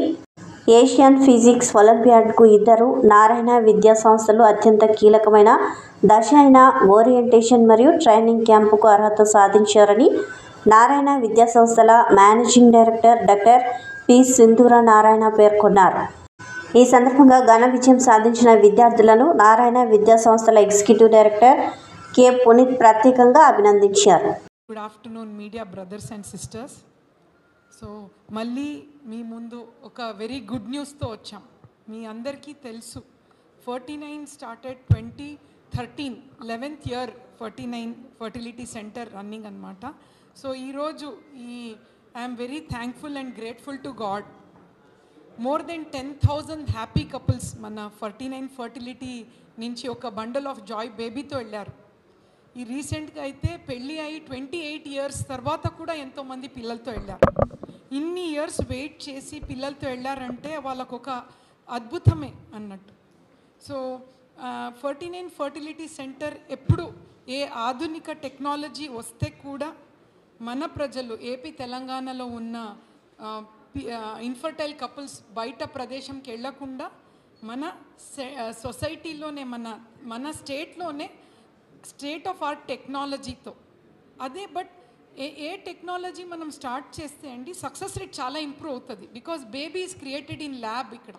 ఏషియన్ ఫిజిక్స్ ఒలింపియాడ్కు 2 నారాయణ విద్యా సంస్థలు అత్యంత కీలకమైన దశ అయిన ఓరియంటేషన్ మరియు ట్రైనింగ్ క్యాంపుకు అర్హత సాధించారని నారాయణ విద్యా సంస్థల మేనేజింగ్ డైరెక్టర్ డాక్టర్ పి సింధూర నారాయణ పేర్కొన్నారు. ఈ సందర్భంగా ఘన విజయం సాధించిన విద్యార్థులను నారాయణ విద్యా సంస్థల ఎగ్జిక్యూటివ్ డైరెక్టర్ కె పునీత్ ప్రత్యేకంగా అభినందించారు. Good afternoon media brothers and sisters. So మళ్ళీ మీ ముందు ఒక వెరీ గుడ్ న్యూస్తో వచ్చాం. మీ అందరికీ తెలుసు 49 started 2013 11th year 49 fertility centre running అనమాట. సో ఈరోజు I'm very thankful and grateful to God. More than 10,000 happy couples మన 49 ఫర్టిలిటీ నుంచి ఒక బండల్ ఆఫ్ జాయ్ బేబీతో వెళ్ళారు. ఈ రీసెంట్గా అయితే పెళ్ళి అయి 28 ఇయర్స్ తర్వాత కూడా ఎంతోమంది పిల్లలతో వెళ్ళారు. ఇన్ని ఇయర్స్ వెయిట్ చేసి పిల్లలతో వెళ్ళారంటే వాళ్ళకు ఒక అద్భుతమే అన్నట్టు. సో 49 ఫర్టిలిటీ సెంటర్ ఎప్పుడు ఏ ఆధునిక టెక్నాలజీ వస్తే కూడా మన ప్రజలు ఏపీ తెలంగాణలో ఉన్న ఇన్ఫర్టైల్ కపుల్స్ బయట ప్రదేశంకి వెళ్ళకుండా మన సొసైటీలోనే మన స్టేట్లోనే స్టేట్ ఆఫ్ ఆర్ట్ టెక్నాలజీతో అదే. బట్ ఏ టెక్నాలజీ మనం స్టార్ట్ చేస్తే అండి సక్సెస్ రేట్ చాలా ఇంప్రూవ్ అవుతుంది. Because baby is created in lab. ఇక్కడ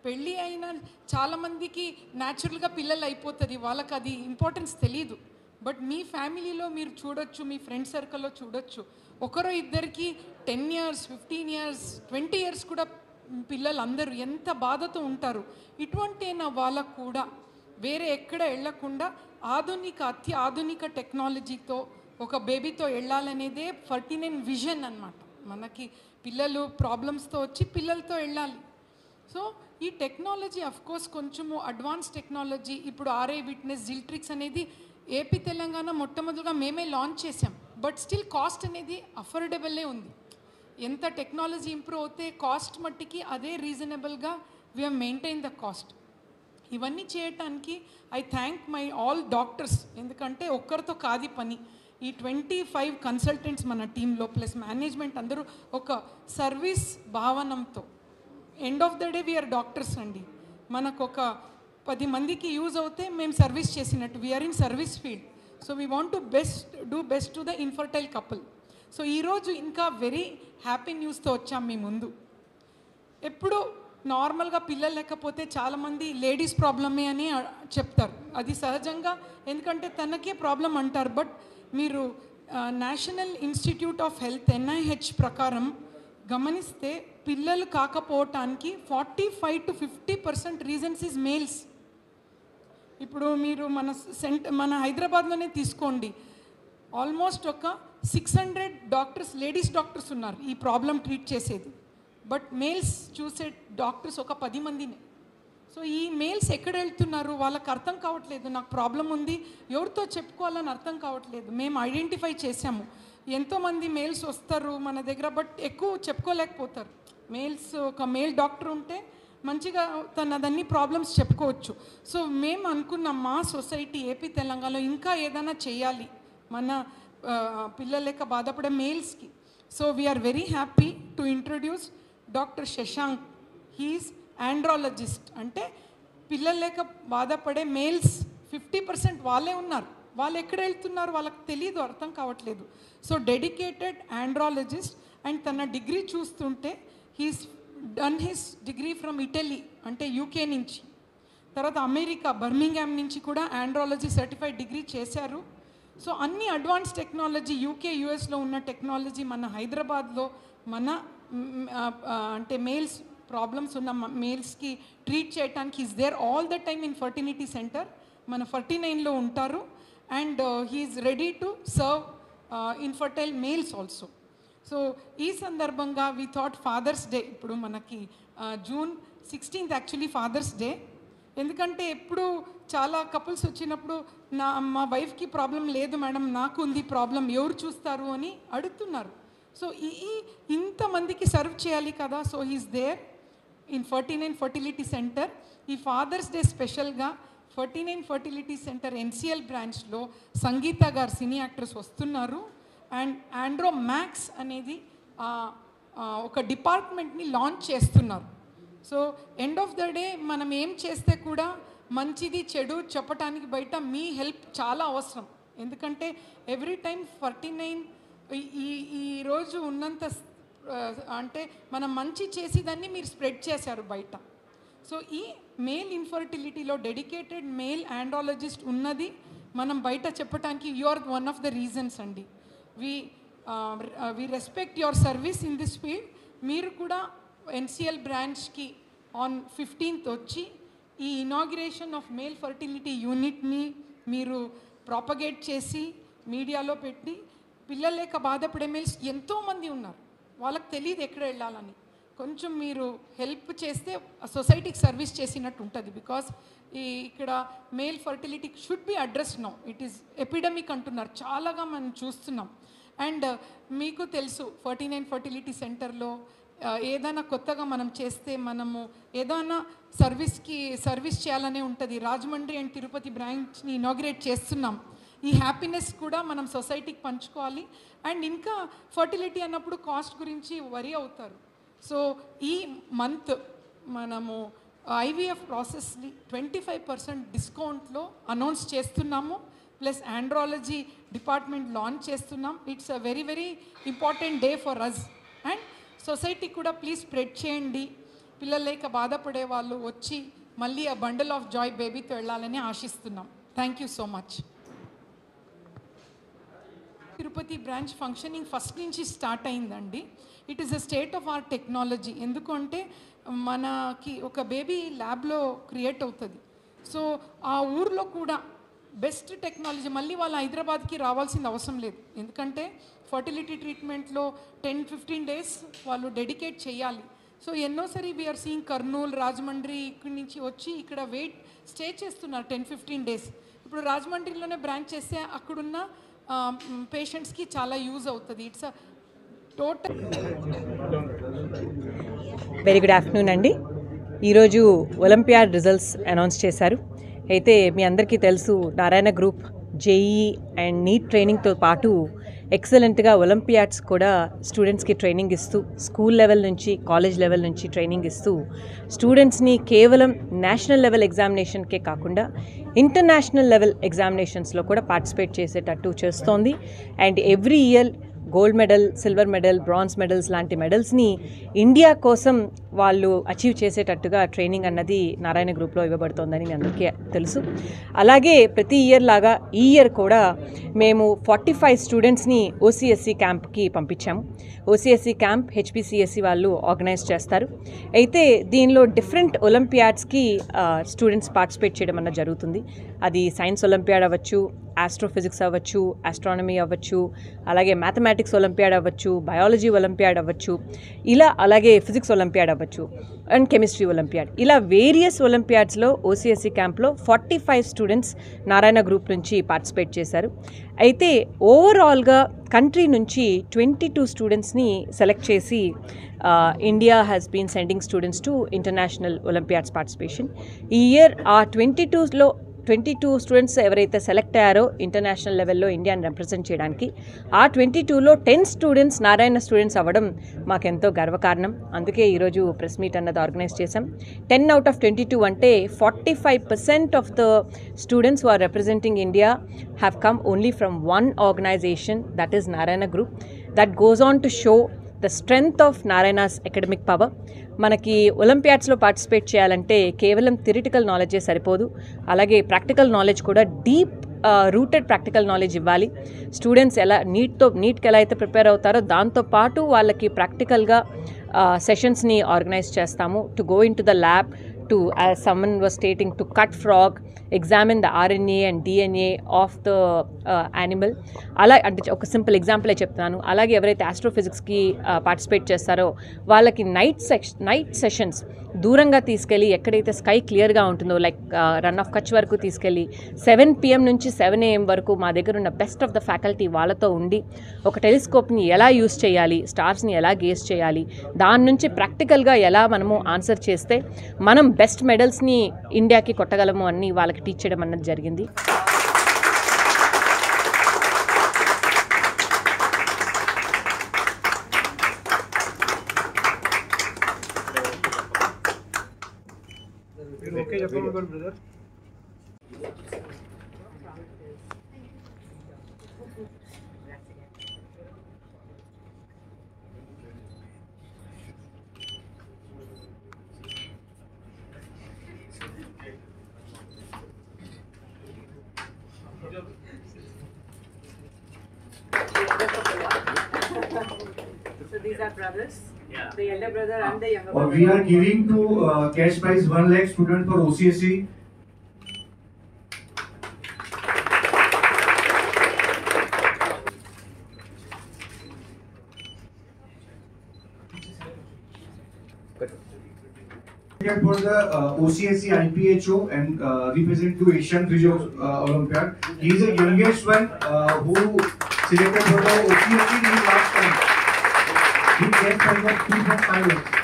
పెళ్ళి అయిన చాలామందికి న్యాచురల్గా పిల్లలు అయిపోతుంది, వాళ్ళకి అది ఇంపార్టెన్స్ తెలీదు. బట్ మీ ఫ్యామిలీలో మీరు చూడొచ్చు, మీ ఫ్రెండ్ సర్కిల్లో చూడొచ్చు, ఒకరో ఇద్దరికి 10 years 15 years 20 years కూడా పిల్లలు అందరూ ఎంత బాధతో ఉంటారు. ఇటువంటి వాళ్ళకు కూడా వేరే ఎక్కడ వెళ్ళకుండా అతి ఆధునిక టెక్నాలజీతో ఒక బేబీతో వెళ్ళాలనేదే 49 విజన్ అన్నమాట. మనకి పిల్లలు ప్రాబ్లమ్స్తో వచ్చి పిల్లలతో వెళ్ళాలి. సో ఈ టెక్నాలజీ అఫ్కోర్స్ కొంచెము అడ్వాన్స్ టెక్నాలజీ. ఇప్పుడు ఆర్ఐ విట్నెస్ జిల్ట్రిక్స్ అనేది ఏపీ తెలంగాణ మొట్టమొదటిగా మేమే లాంచ్ చేసాం. బట్ స్టిల్ కాస్ట్ అనేది అఫోర్డబుల్లే ఉంది. ఎంత టెక్నాలజీ ఇంప్రూవ్ అవుతే కాస్ట్ మట్టికి అదే రీజనబుల్గా we have maintain the cost. ఇవన్నీ చేయటానికి I thank my all doctors. ఎందుకంటే ఒక్కరితో కాది పని. ఈ 25 కన్సల్టెంట్స్ మన టీంలో ప్లస్ మేనేజ్మెంట్ అందరూ ఒక సర్వీస్ భావనంతో end of the day we are doctors అండి. మనకు ఒక 10 మందికి యూజ్ అవుతే మేము సర్వీస్ చేసినట్టు. We are in service field. So we want to do best to the infertile couple. సో ఈరోజు ఇంకా వెరీ హ్యాపీ న్యూస్తో వచ్చాం మీ ముందు. ఎప్పుడు నార్మల్గా పిల్లలు లేకపోతే చాలామంది లేడీస్ ప్రాబ్లమే అని చెప్తారు. అది సహజంగా, ఎందుకంటే తనకే ప్రాబ్లం అంటారు. బట్ మీరు national institute of health NIH ప్రకారం గమనిస్తే పిల్లలు కాకపోవటానికి 45 to 50% రీజన్స్ ఈజ్ మేల్స్. ఇప్పుడు మీరు మన హైదరాబాద్లోనే తీసుకోండి, ఆల్మోస్ట్ ఒక 600 డాక్టర్స్ లేడీస్ డాక్టర్స్ ఉన్నారు ఈ ప్రాబ్లం ట్రీట్ చేసేది. బట్ మేల్స్ చూసే డాక్టర్స్ ఒక 10 మందినే. సో ఈ మేల్స్ ఎక్కడ వెళ్తున్నారు వాళ్ళకి అర్థం కావట్లేదు. నాకు ప్రాబ్లం ఉంది, ఎవరితో చెప్పుకోవాలని అర్థం కావట్లేదు. మేము ఐడెంటిఫై చేసాము. ఎంతోమంది మేల్స్ వస్తారు మన దగ్గర, బట్ ఎక్కువ చెప్పుకోలేకపోతారు. ఒక మేల్ డాక్టర్ ఉంటే మంచిగా తనదన్ని ప్రాబ్లమ్స్ చెప్పుకోవచ్చు. సో మేము అనుకున్నాం మా సొసైటీ ఏపీ తెలంగాణలో ఇంకా ఏదైనా చేయాలి మన పిల్లలు లేక బాధపడే మేల్స్కి. So we are very happy to introduce doctor Shashank. He is andrologist. అంటే పిల్లలు లేక బాధపడే మేల్స్ 50% వాళ్ళే ఉన్నారు. వాళ్ళు ఎక్కడ వెళ్తున్నారు వాళ్ళకి తెలియదు, అర్థం కావట్లేదు. So dedicated andrologist. అండ్ తన డిగ్రీ చూస్తుంటే he's done his degree from Italy, అంటే UK నుంచి. తర్వాత అమెరికా బర్మింగ్హామ్ నుంచి కూడా ఆండ్రాలజీ సర్టిఫైడ్ డిగ్రీ చేశారు. సో అన్ని అడ్వాన్స్ టెక్నాలజీ UK US ఉన్న టెక్నాలజీ మన హైదరాబాద్లో మన అంటే మేల్స్ ప్రాబ్లమ్స్ ఉన్న మేల్స్కి ట్రీట్ చేయడానికి is there all the time in fertility centre. మన 49లో ఉంటారు. And he's ready to serve infertile males also. So ఈ సందర్భంగా వీ థాట్ ఫాదర్స్ డే, ఇప్పుడు మనకి June 16th actually fathers day. ఎందుకంటే ఎప్పుడు చాలా కపుల్స్ వచ్చినప్పుడు మా వైఫ్కి ప్రాబ్లం లేదు మేడం, నాకు ఉంది ప్రాబ్లం, ఎవరు చూస్తారు అని అడుగుతున్నారు. సో ఇంతమందికి సర్వ్ చేయాలి కదా. So he's there in 49 fertility centre. ఈ ఫాదర్స్ డే స్పెషల్గా 49 ఫర్టిలిటీ సెంటర్ NCL బ్రాంచ్లో సంగీత గారు సినీ యాక్ట్రెస్ వస్తున్నారు. అండ్ ఆండ్రో మ్యాక్స్ అనేది ఒక డిపార్ట్మెంట్ని లాంచ్ చేస్తున్నారు. So end of the day మనం ఏం చేస్తే కూడా మంచిది చెడు చెప్పడానికి బయట మీ హెల్ప్ చాలా అవసరం. ఎందుకంటే ఎవ్రీ టైం 49 ఈరోజు ఉన్నంత అంటే మనం మంచి చేసి దాన్ని మీరు స్ప్రెడ్ చేశారు బయట. సో ఈ మేల్ ఇన్ఫర్టిలిటీలో డెడికేటెడ్ మేల్ ఆండ్రాలజిస్ట్ ఉన్నది మనం బయట చెప్పడానికి you are one of the reasons అండి. We respect your service in this field. మీరు కూడా ఎన్సిఎల్ బ్రాంచ్కి ఆన్ 15th వచ్చి ఈ ఇనాగ్రేషన్ ఆఫ్ మేల్ ఫర్టిలిటీ యూనిట్ని మీరు ప్రాపగేట్ చేసి మీడియాలో పెట్టి పిల్లలు లేక బాధపడే మేల్స్ ఎంతోమంది ఉన్నారు, వాళ్ళకి తెలియదు ఎక్కడ వెళ్ళాలని. కొంచెం మీరు హెల్ప్ చేస్తే సొసైటీకి సర్వీస్ చేసినట్టు ఉంటుంది. బికాస్ ఇక్కడ male fertility should be address now. It is epidemic అంటున్నారు, చాలాగా మనం చూస్తున్నాం. అండ్ మీకు తెలుసు 49 ఫర్టిలిటీ సెంటర్లో ఏదైనా కొత్తగా మనం చేస్తే మనము ఏదైనా సర్వీస్ చేయాలనే ఉంటుంది. రాజమండ్రి అండ్ తిరుపతి బ్రాంచ్ని ఇనాగ్రేట్ చేస్తున్నాం. ఈ హ్యాపీనెస్ కూడా మనం సొసైటీకి పంచుకోవాలి. అండ్ ఇంకా ఫర్టిలిటీ అన్నప్పుడు కాస్ట్ గురించి వరీ అవుతారు. సో ఈ మంత్ మనము ఐవీఎఫ్ ప్రాసెస్ని 25% డిస్కౌంట్లో అనౌన్స్ చేస్తున్నాము. ప్లస్ ఆండ్రాలజీ డిపార్ట్మెంట్ లాంచ్ చేస్తున్నాం. It's a very very important day for us. And society కూడా ప్లీజ్ స్ప్రెడ్ చేయండి. పిల్లలు లేక బాధపడే వాళ్ళు వచ్చి మళ్ళీ ఆ బండల్ ఆఫ్ జాయ్ బేబీతో వెళ్ళాలని ఆశిస్తున్నాం. Thank you so much. Tirupati branch functioning first నుంచి స్టార్ట్ అయిందండి. It is a state of art technology. ఎందుకంటే మనకి ఒక బేబీ ల్యాబ్లో క్రియేట్ అవుతుంది. సో ఆ ఊర్లో కూడా బెస్ట్ టెక్నాలజీ. మళ్ళీ వాళ్ళు హైదరాబాద్కి రావాల్సిన అవసరం లేదు. ఎందుకంటే ఫర్టిలిటీ ట్రీట్మెంట్లో 10-15 days వాళ్ళు డెడికేట్ చేయాలి. సో ఎన్నోసారి వీఆర్ సీయింగ్ కర్నూలు, రాజమండ్రి ఇక్కడి నుంచి వచ్చి ఇక్కడ స్టే చేస్తున్నారు 10-15 days. ఇప్పుడు రాజమండ్రిలోనే బ్రాంచ్ చేస్తే అక్కడున్న పేషెంట్స్కి చాలా యూజ్ అవుతుంది. It's a total. Very good afternoon అండి. ఈరోజు ఒలింపియాడ్ రిజల్ట్స్ అనౌన్స్ చేశారు. అయితే మీ అందరికీ తెలుసు Narayana group JEE and NEET ట్రైనింగ్తో పాటు ఎక్సలెంట్గా ఒలింపియాడ్స్ కూడా స్టూడెంట్స్కి ట్రైనింగ్ ఇస్తూ స్కూల్ లెవెల్ నుంచి కాలేజ్ లెవెల్ నుంచి ట్రైనింగ్ ఇస్తూ స్టూడెంట్స్ని కేవలం నేషనల్ లెవెల్ ఎగ్జామినేషన్కే కాకుండా ఇంటర్నేషనల్ లెవెల్ ఎగ్జామినేషన్స్లో కూడా పార్టిసిపేట్ చేసేటట్టు చేస్తోంది. And every year gold medal, silver medal, bronze medals లాంటి మెడల్స్ని ఇండియా కోసం వాళ్ళు అచీవ్ చేసేటట్టుగా ట్రైనింగ్ అన్నది నారాయణ గ్రూప్లో ఇవ్వబడుతోందని మీ అందరికీ తెలుసు. అలాగే ప్రతి ఇయర్ లాగా ఈ ఇయర్ కూడా మేము 45 స్టూడెంట్స్ని ఓసీఎస్సీ క్యాంప్కి పంపించాము. ఓసీఎస్సీ క్యాంప్ హెచ్పిసిఎస్సి వాళ్ళు ఆర్గనైజ్ చేస్తారు. అయితే దీనిలో డిఫరెంట్ ఒలింపియాడ్స్కి స్టూడెంట్స్ పార్టిసిపేట్ చేయడం అన్నది జరుగుతుంది. అది సైన్స్ ఒలింపియాడ్ అవ్వచ్చు, ఆస్ట్రోఫిజిక్స్ అవ్వచ్చు, ఆస్ట్రానమీ అవ్వచ్చు, అలాగే మ్యాథమెటిక్స్ ఒలింపియాడ్ అవ్వచ్చు, బయాలజీ ఒలింపియాడ్ అవ్వచ్చు, ఇలా అలాగే ఫిజిక్స్ ఒలింపియాడ్ అవ్వచ్చు అండ్ కెమిస్ట్రీ ఒలింపియాడ్, ఇలా వేరియస్ ఒలింపియాడ్స్లో ఓసీఎస్సీ క్యాంప్లో 45 స్టూడెంట్స్ నారాయణ గ్రూప్ నుంచి పార్టిసిపేట్ చేశారు. అయితే ఓవరాల్గా కంట్రీ నుంచి 22 స్టూడెంట్స్ని సెలెక్ట్ చేసి India has been sending students to international olympiads participation. ఈ ఇయర్ ఆ 22 స్టూడెంట్స్ ఎవరైతే సెలెక్ట్ అయ్యారో ఇంటర్నేషనల్ లెవెల్లో ఇండియాని రిప్రజెంట్ చేయడానికి, ఆ 22లో 10 స్టూడెంట్స్ నారాయణ స్టూడెంట్స్ అవ్వడం మాకెంతో గర్వకారణం. అందుకే ఈరోజు ప్రెస్ మీట్ అన్నది ఆర్గనైజ్ చేశాం. 10 out of 22 అంటే 45% of the students who are representing India have come only from one organisation, that is Narayana group. That goes on to show the strength of Narayana's academic power. మనకి ఒలింపియాడ్స్లో participate చేయాలంటే కేవలం theoretical నాలెడ్జే సరిపోదు, అలాగే practical knowledge కూడా deep rooted practical knowledge ఇవ్వాలి. Students నీట్కి ఎలా అయితే ప్రిపేర్ అవుతారో దాంతోపాటు వాళ్ళకి ప్రాక్టికల్గా సెషన్స్ని ఆర్గనైజ్ చేస్తాము. To go in to the lab, to, as someone was stating, to cut frog, examine the RNA and DNA of the animal. అలా అంటే ఒక సింపుల్ ఎగ్జాంపులే చెప్తున్నాను. అలాగే ఎవరైతే ఆస్ట్రోఫిజిక్స్కి పార్టిసిపేట్ చేస్తారో వాళ్ళకి నైట్ సెషన్స్ దూరంగా తీసుకెళ్ళి ఎక్కడైతే స్కై క్లియర్గా ఉంటుందో లైక్ రన్ ఆఫ్ కచ్ వరకు తీసుకెళ్ళి 7 PM నుంచి 7 AM వరకు మా దగ్గర ఉన్న బెస్ట్ ఆఫ్ ద ఫ్యాకల్టీ వాళ్ళతో ఉండి ఒక టెలిస్కోప్ని ఎలా యూస్ చేయాలి, స్టార్స్ని ఎలా గేజ్ చేయాలి, దాని నుంచి ప్రాక్టికల్గా ఎలా మనము ఆన్సర్ చేస్తే మనం బెస్ట్ మెడల్స్ని ఇండియాకి కొట్టగలము అని వాళ్ళకి టీచ్ చేయడం అన్నది జరిగింది. these are brothers. The elder brother and the younger Or brother. we are giving to cash prize 1 lakh student for OCSE. For the OCSE IPHO and represent to Asian Regional Olympiad. He is the youngest one who selected for the OCSE in last time. He gets prize of 2.5 lakhs.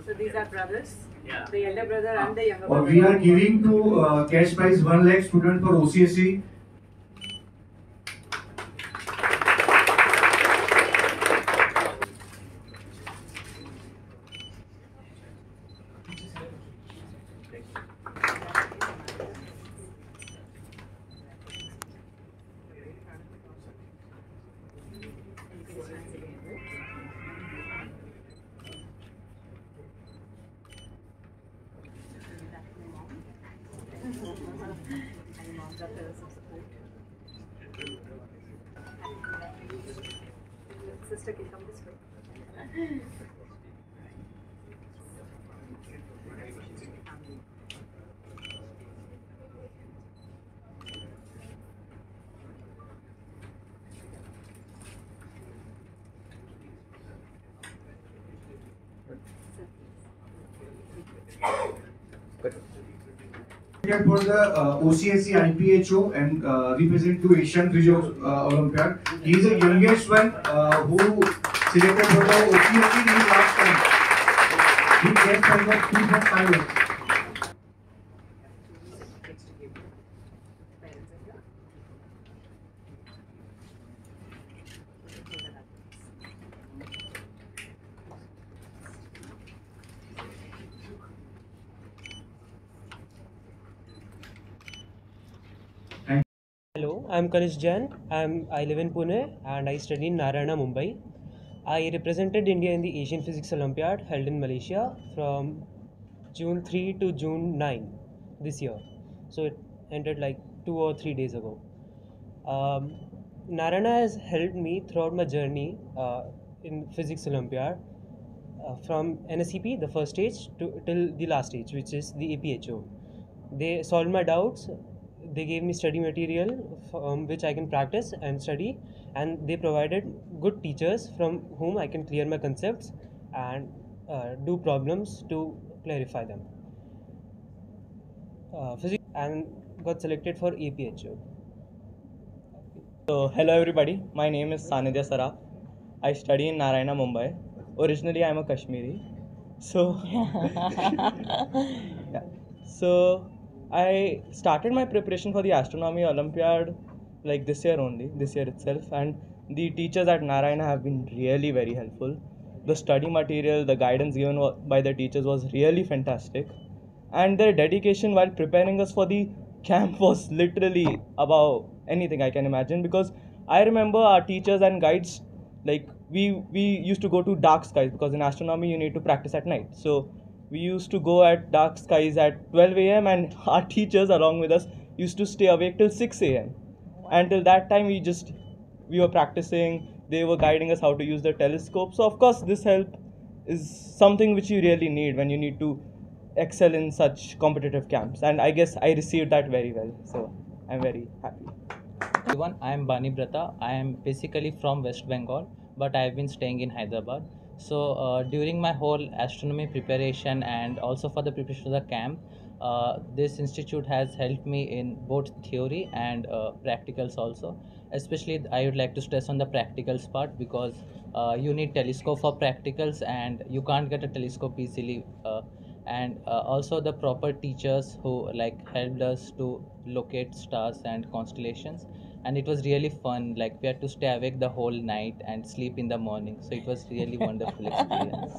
So these are brothers. The elder brother and the younger Or brother. we are giving to cash prize 1 lakh student for OCSE. Sister can come this way. For the OCSE IPHO and represent to Asian Regional Olympiad. He is the youngest one who selected for the OCSE in last time. He gets prize of 2.5 lakhs. Hello, I'm Kanish Jain. I live in Pune and I study in Narayana, Mumbai. I represented India in the Asian Physics Olympiad held in Malaysia from June 3 to June 9 this year. So it ended like 2 or 3 days ago. Narayana has helped me throughout my journey in Physics Olympiad from NSEP, the first stage, till the last stage, which is the APHO. They solved my doubts. They gave me study material which I can practice and study, and they provided good teachers from whom I can clear my concepts and do problems to clarify them. Physics and got selected for APHO. So hello everybody, my name is Sanidhya Saraf. I study in Narayana, Mumbai. Originally I am a Kashmiri. So yeah. So I started my preparation for the Astronomy Olympiad like this year itself, and the teachers at Narayana have been really very helpful. The study material, the guidance given by the teachers was really fantastic, and their dedication while preparing us for the camp was literally above anything I can imagine, because I remember our teachers and guides, like we used to go to dark skies, because in astronomy you need to practice at night. So we used to go at dark skies at 12 a.m. and our teachers along with us used to stay awake till 6 a.m. Until that time we were practicing, they were guiding us how to use the telescope. So of course this help is something which you really need when you need to excel in such competitive camps, and I guess I received that very well. So I'm very happy. Everyone, I am Bani Brata. I am basically from West Bengal, but I have been staying in Hyderabad. So during my whole astronomy preparation and also for the preparation of the camp, this institute has helped me in both theory and practicals also. Especially I would like to stress on the practicals part, because you need telescope for practicals and you can't get a telescope easily and also the proper teachers who like helped us to locate stars and constellations, and it was really fun. Like we had to stay awake the whole night and sleep in the morning, so it was really wonderful experience.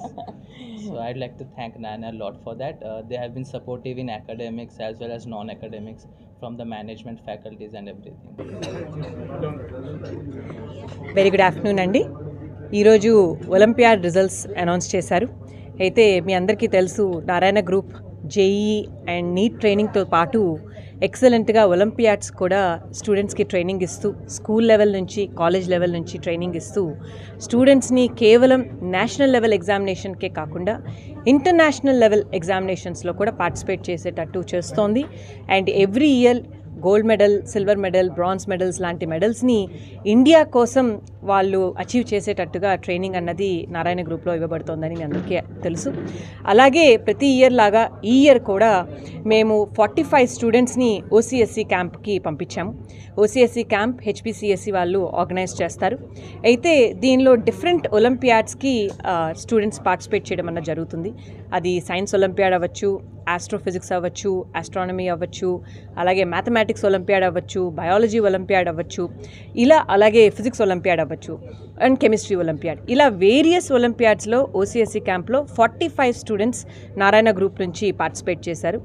So I'd like to thank Nana a lot for that. They have been supportive in academics as well as non-academics, from the management, faculties and everything. Very good afternoon అండి. ఈరోజు olympiad results announce చేశారు. అయితే మీ అందరికీ తెలుసు, Narayana group JEE and NEET ట్రైనింగ్తో పాటు ఎక్సలెంట్గా ఒలింపియాడ్స్ కూడా స్టూడెంట్స్కి ట్రైనింగ్ ఇస్తూ, స్కూల్ లెవెల్ నుంచి కాలేజ్ లెవెల్ నుంచి ట్రైనింగ్ ఇస్తూ స్టూడెంట్స్ని కేవలం నేషనల్ లెవెల్ ఎగ్జామినేషన్కే కాకుండా ఇంటర్నేషనల్ లెవెల్ ఎగ్జామినేషన్స్లో కూడా పార్టిసిపేట్ చేసేటట్టు చేస్తోంది. And every year gold medal, silver medal, bronze medals లాంటి మెడల్స్ని ఇండియా కోసం వాళ్ళు అచీవ్ చేసేటట్టుగా ట్రైనింగ్ అన్నది నారాయణ గ్రూప్లో ఇవ్వబడుతోందని మీ అందరికీ తెలుసు. అలాగే ప్రతి ఇయర్ లాగా ఈ ఇయర్ కూడా మేము 45 స్టూడెంట్స్ని ఓసీఎస్సీ క్యాంప్కి పంపించాము. ఓసీఎస్సీ క్యాంప్ హెచ్పిసిఎస్సి వాళ్ళు ఆర్గనైజ్ చేస్తారు. అయితే దీనిలో డిఫరెంట్ ఒలింపియాడ్స్కి స్టూడెంట్స్ పార్టిసిపేట్ చేయడం అన్నది జరుగుతుంది. అది సైన్స్ ఒలింపియాడ్ అవ్వచ్చు, ఆస్ట్రోఫిజిక్స్ అవ్వచ్చు, ఆస్ట్రానమీ అవ్వచ్చు, అలాగే మ్యాథమెటిక్స్ ఒలింపియాడ్ అవ్వచ్చు, బయాలజీ ఒలింపియాడ్ అవ్వచ్చు, ఇలా అలాగే ఫిజిక్స్ ఒలింపియాడ్ అవ్వచ్చు అండ్ కెమిస్ట్రీ ఒలింపియాడ్, ఇలా వేరియస్ ఒలింపియాడ్స్లో ఓసీఎస్సీ క్యాంప్లో 45 స్టూడెంట్స్ నారాయణ గ్రూప్ నుంచి పార్టిసిపేట్ చేశారు.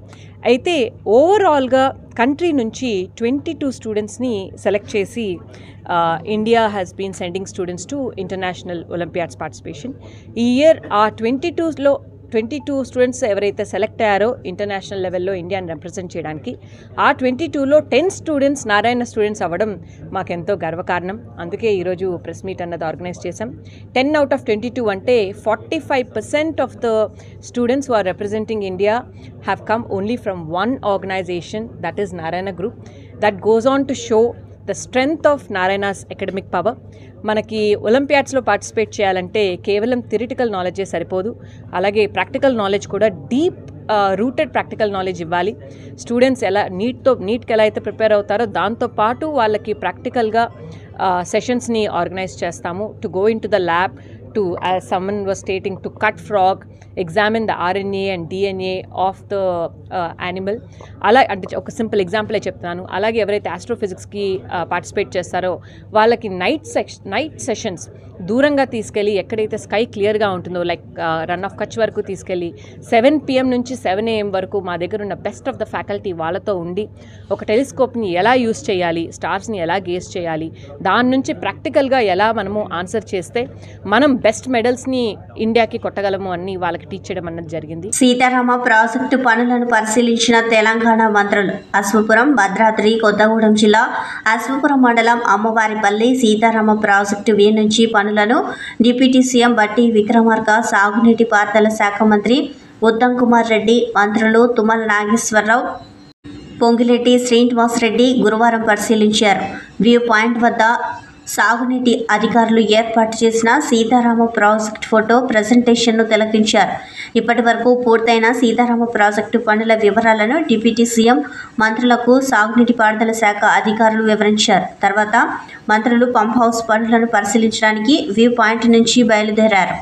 అయితే ఓవరాల్గా కంట్రీ నుంచి 22 స్టూడెంట్స్ని సెలెక్ట్ చేసి India has been sending students to international olympiads participation. ఈ ఇయర్ ఆ 22 స్టూడెంట్స్ ఎవరైతే సెలెక్ట్ అయ్యారో ఇంటర్నేషనల్ లెవెల్లో ఇండియాని రిప్రజెంట్ చేయడానికి, ఆ 22లో 10 స్టూడెంట్స్ నారాయణ స్టూడెంట్స్ అవ్వడం మాకెంతో గర్వకారణం. అందుకే ఈరోజు ప్రెస్ మీట్ అన్నది ఆర్గనైజ్ చేశాం. 10 out of 22 అంటే 45% of the students who are representing India have come only from one organisation, that is Narayana group. That goes on to show the strength of Narayana's academic power. మనకి ఒలింపియాడ్స్లో participate చేయాలంటే కేవలం theoretical నాలెడ్జే సరిపోదు, అలాగే practical knowledge కూడా deep rooted practical knowledge ఇవ్వాలి. Students నీట్కి ఎలా అయితే ప్రిపేర్ అవుతారో దాంతోపాటు వాళ్ళకి ప్రాక్టికల్గా సెషన్స్ని ఆర్గనైజ్ చేస్తాము. To go in to the lab, to, as someone was stating, to cut frog, examine the RNA and DNA of the animal. అలా అంటే ఒక సింపుల్ ఎగ్జాంపులే చెప్తున్నాను. అలాగే ఎవరైతే ఆస్ట్రోఫిజిక్స్కి పార్టిసిపేట్ చేస్తారో వాళ్ళకి నైట్ సెషన్స్ దూరంగా తీసుకెళ్ళి, ఎక్కడైతే స్కై క్లియర్గా ఉంటుందో లైక్ రన్ ఆఫ్ కచ్ వరకు తీసుకెళ్ళి 7 PM నుంచి 7 AM వరకు మా దగ్గర ఉన్న బెస్ట్ ఆఫ్ ద ఫ్యాకల్టీ వాళ్ళతో ఉండి ఒక టెలిస్కోప్ని ఎలా యూస్ చేయాలి, స్టార్స్ని ఎలా గేజ్ చేయాలి, దాని నుంచి ప్రాక్టికల్గా ఎలా మనము ఆన్సర్ చేస్తే మనం బెస్ట్ మెడల్స్ని ఇండియాకి కొట్టగలము అని వాళ్ళకి టీచ్ చేయడం అన్నది జరిగింది. సీతారామ ప్రాజెక్టు పనులను పరిశీలించిన తెలంగాణ మంత్రులు. అశ్వపురం, భద్రాద్రి కొత్తగూడెం జిల్లా అశ్వపురం మండలం అమ్మవారిపల్లి సీతారామ ప్రాజెక్టు వే నుంచి పనులను డిప్యూటీ సీఎం బట్టి విక్రమార్క, సాగునీటి పారుదల శాఖ మంత్రి ఉత్తమ్ కుమార్ రెడ్డి, మంత్రులు తుమ్మల నాగేశ్వరరావు, పొంగిరెడ్డి శ్రీనివాసరెడ్డి గురువారం పరిశీలించారు. వ్యూ పాయింట్ వద్ద సాగునీటి అధికారులు ఏర్పాటు చేసిన సీతారామ ప్రాజెక్టు ఫోటో ప్రజెంటేషన్ను తిలకించారు. ఇప్పటి వరకు పూర్తయిన సీతారామ ప్రాజెక్టు పనుల వివరాలను డిప్యూటీ సీఎం మంత్రులకు సాగునీటి పారుదల శాఖ అధికారులు వివరించారు. తర్వాత మంత్రులు పంప్ హౌస్ పనులను పరిశీలించడానికి వ్యూ పాయింట్ నుంచి బయలుదేరారు.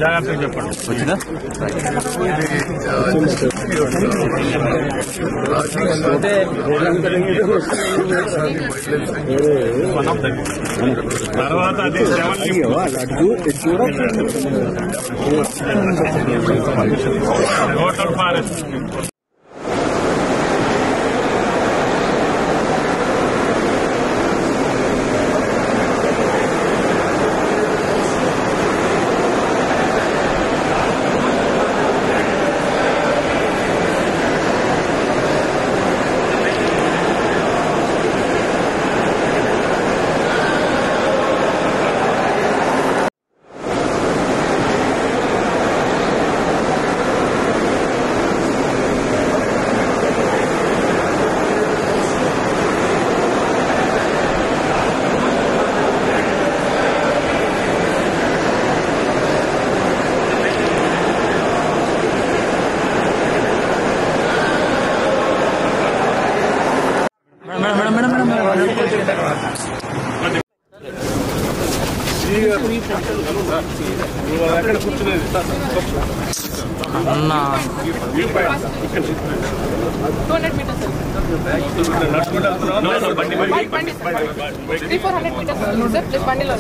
జాగ్రత్తగా చెప్పండి. తర్వాత అది హోటల్ ఫారెస్ట్ అన్నా 200 meters. 300-400 meters, sir. Just bundle on.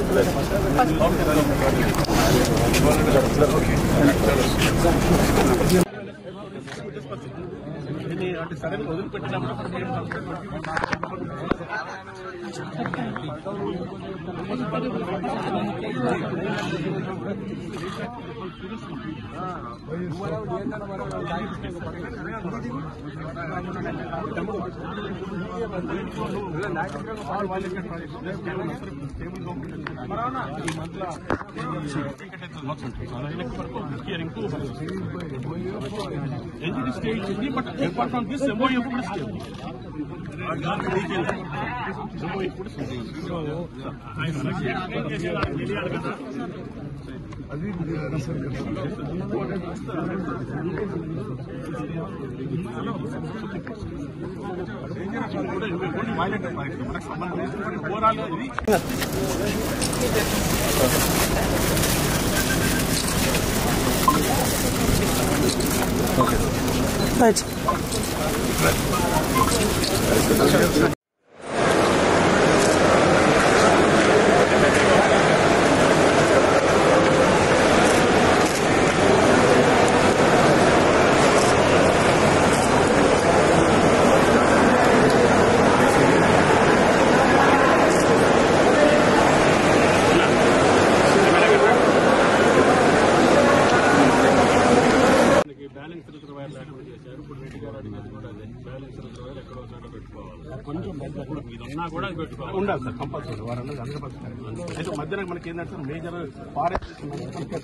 ఉండాలి సార్ కంపల్సరీ వారన్నా 100%. అయితే మధ్యాహ్నం మనకి ఏంటంటే సార్ మేజర్ ఫారెస్ట్ 104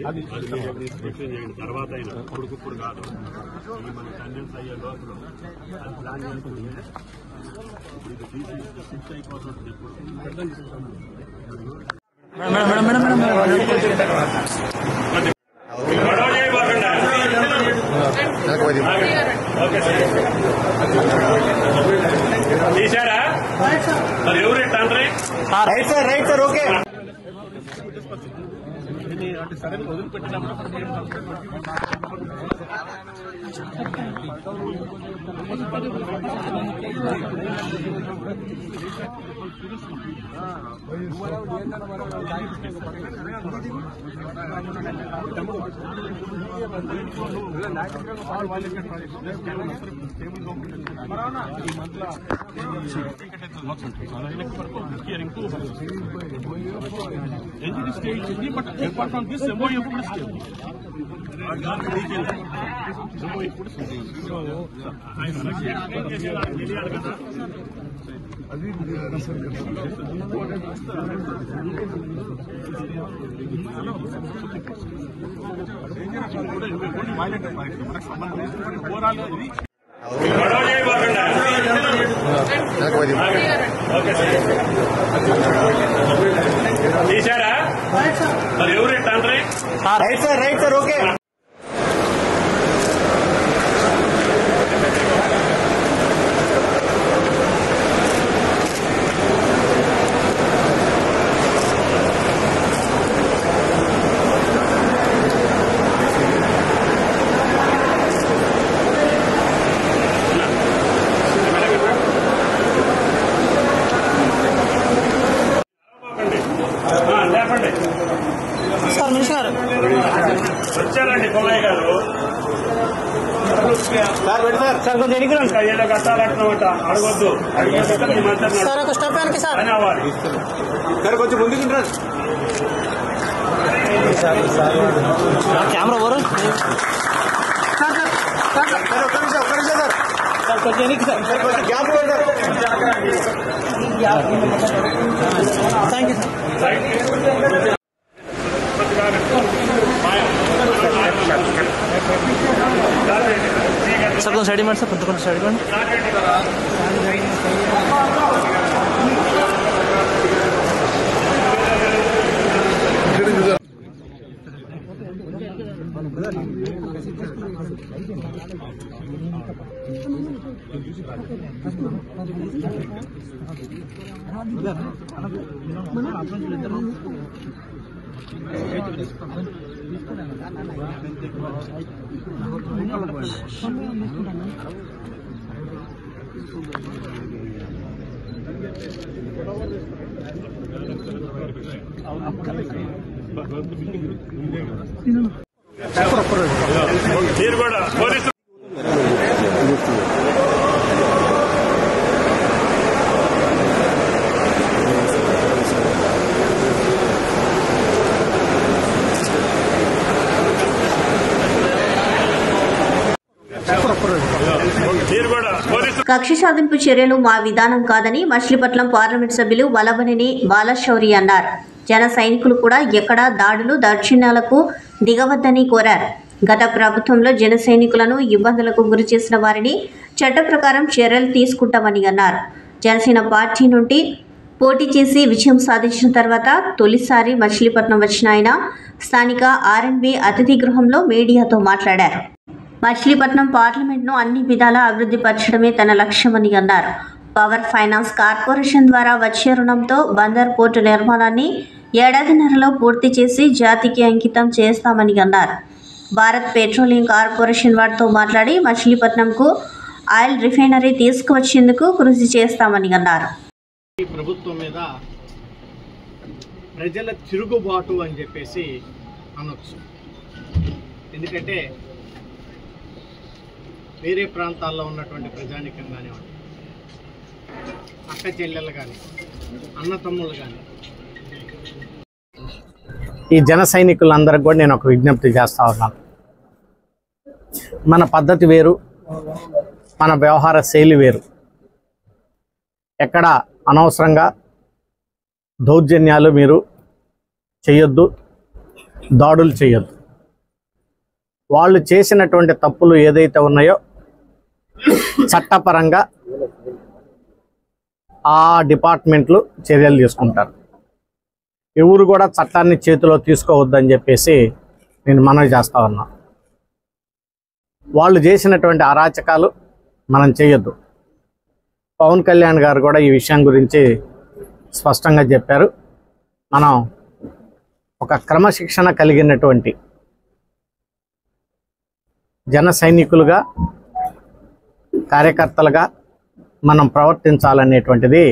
అది తర్వాత అయినా కొడుకుప్పుడు కాదు మన కండెన్స్ అయ్యే లోపల అది ప్లాన్ చేసుకుంటుంది. ఇది తీసి ఫిక్స్ అయిపోతుంది. తీసారా మరి ఎవరు తండ్రి? Right sir, right sir, okay. అంటే సడన్ వదిలిపెట్టినప్పుడు తీసారా మరి ఎవరు తండ్రి? Right sir, right sir, okay. వచ్చారండి కొమ్మయ్య గారు. సార్ కొంచెం ఎన్నికలు ఏదో కట్టాలంటున్నామట. అడగొద్దు, అడిగే అని అవ్వాలి. సార్ కొంచెం ముందుకుంటారు. కెమెరా ఓరు సార్ కొంచెం ఎన్నిక సార్ కొంచెం gap thank you sir. Sir కొంచెం సైడ్ ఇవ్వండి సార్, కొంచెం సైడ్ ఇవ్వండి. మీరు కూడా పోలీసు కక్ష సాధింపు చర్యలు మా విధానం కాదని మచిలీపట్నం పార్లమెంట్ సభ్యులు వలబనేని బాలశౌరి అన్నారు. జన సైనికులు కూడా ఎక్కడా దాడులు దౌర్జన్యాలకు దిగవద్దని కోరారు. గత ప్రభుత్వంలో జన సైనికులను ఇబ్బందులకు గురి చేసిన వారిని చట్ట ప్రకారం చర్యలు తీసుకుంటామని అన్నారు. జనసేన పార్టీ నుండి పోటీ చేసి విజయం సాధించిన తర్వాత తొలిసారి మచిలీపట్నం వచ్చిన ఆయన స్థానిక ఆర్ఎన్బి అతిథి గృహంలో మీడియాతో మాట్లాడారు. మచిలీపట్నం పార్లమెంట్ను అన్ని విధాలా అభివృద్ధి పరచడమే తన లక్ష్యమని అన్నారు. పవర్ ఫైనాన్స్ కార్పొరేషన్ ద్వారా వచ్చే రుణంతో బందర్ పోర్టు నిర్మాణాన్ని ఏడాదిన్నరలో పూర్తి చేసి జాతికి అంకితం చేస్తామని అన్నారు. భారత్ పెట్రోలియం కార్పొరేషన్ వారితో మాట్లాడి మచిలీపట్నంకు ఆయిల్ రిఫైనరీ తీసుకువచ్చేందుకు కృషి చేస్తామని అన్నారు. ఈ ప్రభుత్వం మీద ప్రజల తిరుగుబాటు అని చెప్పేసి అనొచ్చు. ఎందుకంటే వేరే ప్రాంతాల్లో ఉన్నటువంటి ప్రజానికం కానివ్వండి, అక్క చెల్లెలు కానీ, అన్నతమ్ముళ్ళు కానీ, ఈ జన సైనికులందరికీ కూడా నేను ఒక విజ్ఞప్తి చేస్తూ ఉన్నాను. మన పద్ధతి వేరు, మన వ్యవహార శైలి వేరు. ఎక్కడ అనవసరంగా దౌర్జన్యాలు మీరు చేయొద్దు, దాడులు చేయొద్దు. వాళ్ళు చేసినటువంటి తప్పులు ఏదైతే ఉన్నాయో చట్టపరంగా ఆ డిపార్ట్మెంట్లు చర్యలు తీసుకుంటారు. ఎవరు కూడా చట్టాన్ని చేతిలో తీసుకోవద్దని చెప్పేసి నేను మనవి చేస్తా ఉన్నా. వాళ్ళు చేసినటువంటి అరాచకాలు మనం చేయొద్దు. పవన్ కళ్యాణ్ గారు కూడా ఈ విషయం గురించి స్పష్టంగా చెప్పారు. మనం ఒక క్రమశిక్షణ కలిగినటువంటి జన సైనికులుగా, కార్యకర్తలుగా మనం ప్రవర్తించాలనేటువంటిది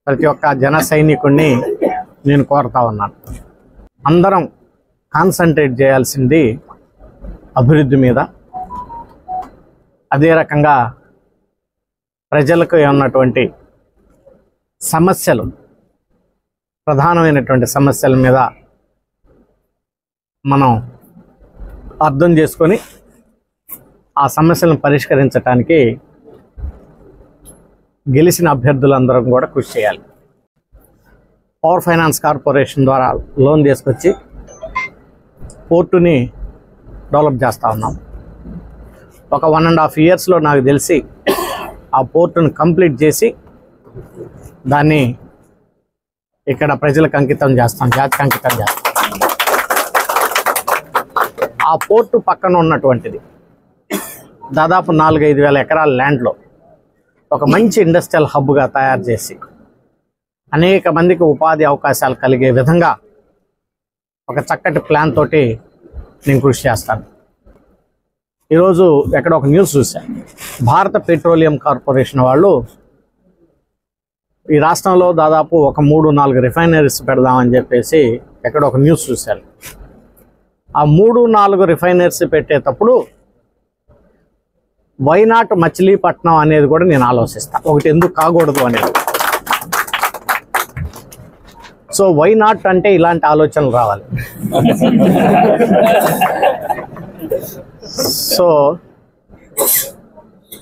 ప్రతి ఒక్క జన సైనికుడిని నేను కోరుతా ఉన్నాను. అందరం కాన్సన్ట్రేట్ చేయాల్సింది అభివృద్ధి మీద. అదే రకంగా ప్రజలకు ఉన్నటువంటి సమస్యలు, ప్రధానమైనటువంటి సమస్యల మీద మనం అర్థం చేసుకొని ఆ సమస్యలను పరిష్కరించడానికి గెలిచిన అభ్యర్థులందరం కూడా కృషి చేయాలి. పవర్ ఫైనాన్స్ కార్పొరేషన్ ద్వారా లోన్ తీసుకొచ్చి పోర్టుని డెవలప్ చేస్తూ ఉన్నాం. ఒక 1.5 yearsలో నాకు తెలిసి ఆ పోర్టును కంప్లీట్ చేసి దాన్ని ఇక్కడ ప్రజలకు అంకితం చేస్తాం, జాతికి అంకితం చేస్తాం. ఆ పోర్టు పక్కన ఉన్నటువంటిది దాదాపు 4-5 వేల ఎకరాల ల్యాండ్లో ఒక మంచి ఇండస్ట్రియల్ హబ్గా తయారు చేసి అనేక మందికి ఉపాధి అవకాశాలు కలిగే విధంగా ఒక చక్కటి ప్లాన్ తోటి నేను కృషి చేస్తాను. ఈరోజు ఎక్కడ ఒక న్యూస్ చూశాను. భారత పెట్రోలియం కార్పొరేషన్ వాళ్ళు ఈ రాష్ట్రంలో దాదాపు ఒక 3-4 రిఫైనరీస్ పెడదామని చెప్పేసి ఎక్కడ ఒక న్యూస్ చూశాను. ఆ 3-4 రిఫైనరీస్ పెట్టేటప్పుడు వైనాట్ మచిలీపట్నం అనేది కూడా నేను ఆలోచిస్తాను. ఒకటి ఎందుకు కాకూడదు అనేది. సో వైనాట్ అంటే ఇలాంటి ఆలోచనలు రావాలి. సో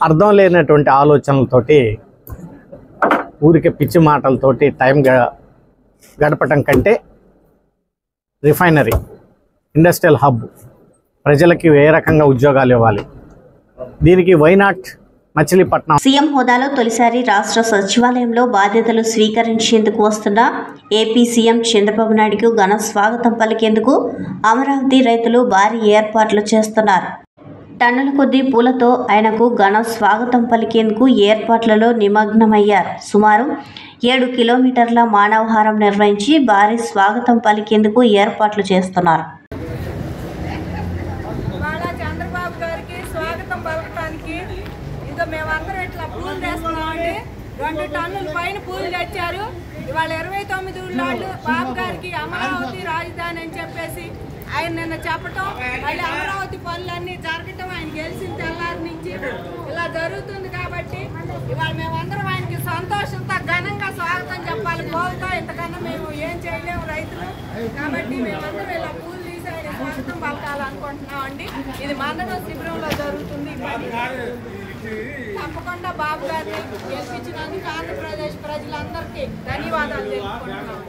అర్థం లేనటువంటి ఆలోచనలతోటి, ఊరికి పిచ్చి మాటలతోటి టైం గడపటం కంటే రిఫైనరీ, ఇండస్ట్రియల్ హబ్, ప్రజలకి ఏ రకంగా ఉద్యోగాలు ఇవ్వాలి, దీనికి వైనాట్ మచిలీపట్నం. సీఎం హోదాలో తొలిసారి రాష్ట్ర సచివాలయంలో బాధ్యతలు స్వీకరించేందుకు వస్తున్న ఏపీ సీఎం చంద్రబాబు నాయుడుకు ఘన స్వాగతం పలికేందుకు అమరావతి రైతులు భారీ ఏర్పాట్లు చేస్తున్నారు. టన్నుల కొద్దీ పూలతో ఆయనకు ఘన స్వాగతం పలికేందుకు ఏర్పాట్లలో నిమగ్నమయ్యారు. సుమారు 7 కిలోమీటర్ల మానవహారం నిర్వహించి భారీ స్వాగతం పలికేందుకు ఏర్పాట్లు చేస్తున్నారు. చంద్రబాబు గారికి స్వాగతం పలకడానికి ఇదో మేమందరం ఇట్లా పూలు చేస్తున్నామండి. 2 టన్నుల పైన పూలు తెచ్చారు. ఇవాళ 29 ఊళ్ళో బాబు గారికి అమరావతి రాజధాని అని చెప్పేసి ఆయన నిన్న చెప్పటం, మళ్ళీ అమరావతి పనులన్నీ జరగటం, ఆయన గెలిచిన తెల్లారి నుంచి ఇలా జరుగుతుంది. కాబట్టి ఇవాళ మేమందరం ఆయనకి సంతోషంతో ఘనంగా స్వాగతం చెప్పాలి. గోవుతో ఇంతకన్నా మేము ఏం చేయలేము రైతులు. కాబట్టి మేమందరం ఇలా పూలు తీసి ఆయన స్వాగతం పలకాలనుకుంటున్నామండి. ఇది మందడం శిబిరంలో జరుగుతుంది. తప్పకుండా బాబు గారిని గెలిపించినందుకు ఆంధ్రప్రదేశ్ ప్రజలందరికీ ధన్యవాదాలు తెలుపుకుంటున్నాం.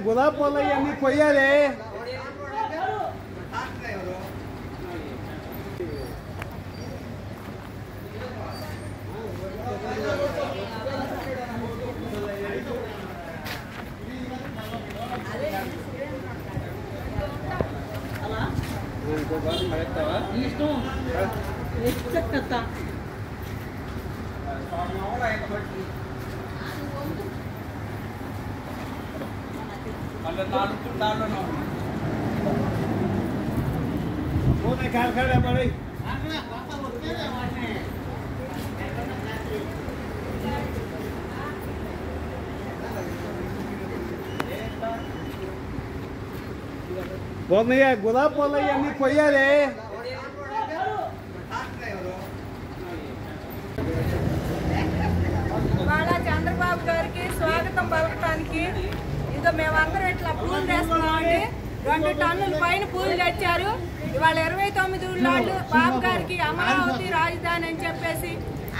గులాబ్ పూలు అన్నీ కొయ్యాలి. గులాబ్ పూలు అన్నీ కొయ్యాలి. ఇవాళ చంద్రబాబు గారికి స్వాగతం పలకడానికి ఇదో మేమందరం ఇట్లా పూలు చేస్తున్నామండి. 2 టన్నుల పైన పూలు తెచ్చారు. ఇవాళ 29 ఊళ్ళో బాబు గారికి అమరావతి రాజధాని అని చెప్పేసి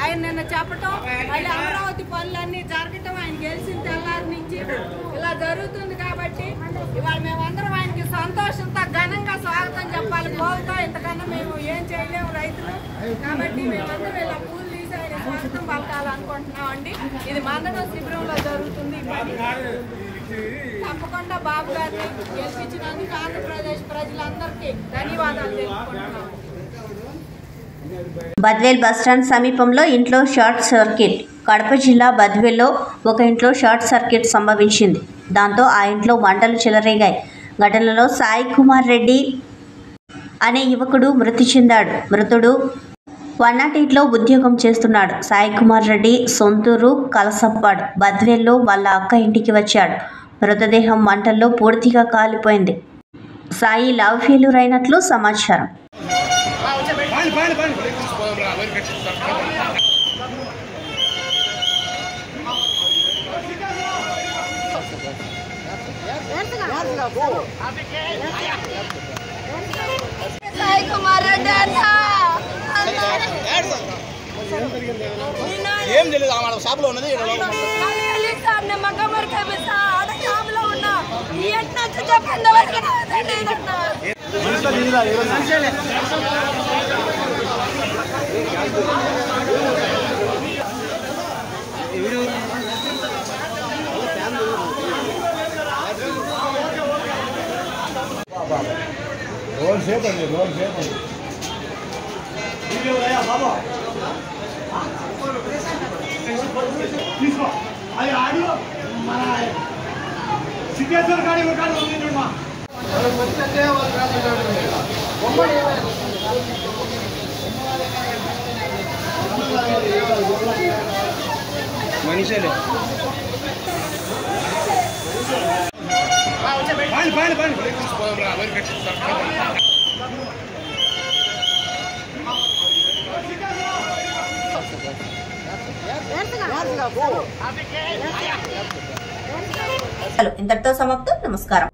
ఆయన నిన్న చెప్పటం, మళ్ళీ అమరావతి పనులన్నీ జరగటం, ఆయన గెలిచిన తెల్లారి నుంచి ఇలా జరుగుతుంది. కాబట్టి ఇవాళ మేమందరం ఆయనకి సంతోషంతో ఘనంగా స్వాగతం చెప్పాలి. గోవుతో ఇంతకన్నా మేము ఏం చేయలేము రైతులు. కాబట్టి మేమందరం ఇలా పూలు తీసి ఆయన స్వాగతం పలకాలనుకుంటున్నామండి. ఇది మందడం శిబిరంలో జరుగుతుంది. తప్పకుండా బాబు గారిని గెలిపించినందుకు ఆంధ్రప్రదేశ్ ప్రజలందరికీ ధన్యవాదాలు తెలుపుకుంటున్నాం. బద్వేల్ బస్టాండ్ సమీపంలో ఇంట్లో షార్ట్ సర్క్యూట్. కడప జిల్లా బద్వేల్లో ఒక ఇంట్లో షార్ట్ సర్క్యూట్ సంభవించింది. దాంతో ఆ ఇంట్లో మంటలు చెలరేగాయి. ఘటనలో సాయి కుమార్ రెడ్డి అనే యువకుడు మృతి చెందాడు. మృతుడు 108లో ఉద్యోగం చేస్తున్నాడు. సాయి కుమార్ రెడ్డి సొంతూరు కలసప్పాడు. బద్వేల్లో వాళ్ళ అక్క ఇంటికి వచ్చాడు. మృతదేహం మంటల్లో పూర్తిగా కాలిపోయింది. సాయి లవ్ ఫెయిల్యూర్ అయినట్లు సమాచారం. సాయి కుమార్ రెడ్డి ఏం తెలియదు ఆమె షాప్ లో ఉన్నది. రోల్ షేప్ అండి, రోల్ షేప్ అండి. తీసుకో అది ఆడియో మన సిద్ధేశ్వర గాడి ఉంది చూడమా. మనిషేలే ఇంతటితో సమాప్తం. నమస్కారం.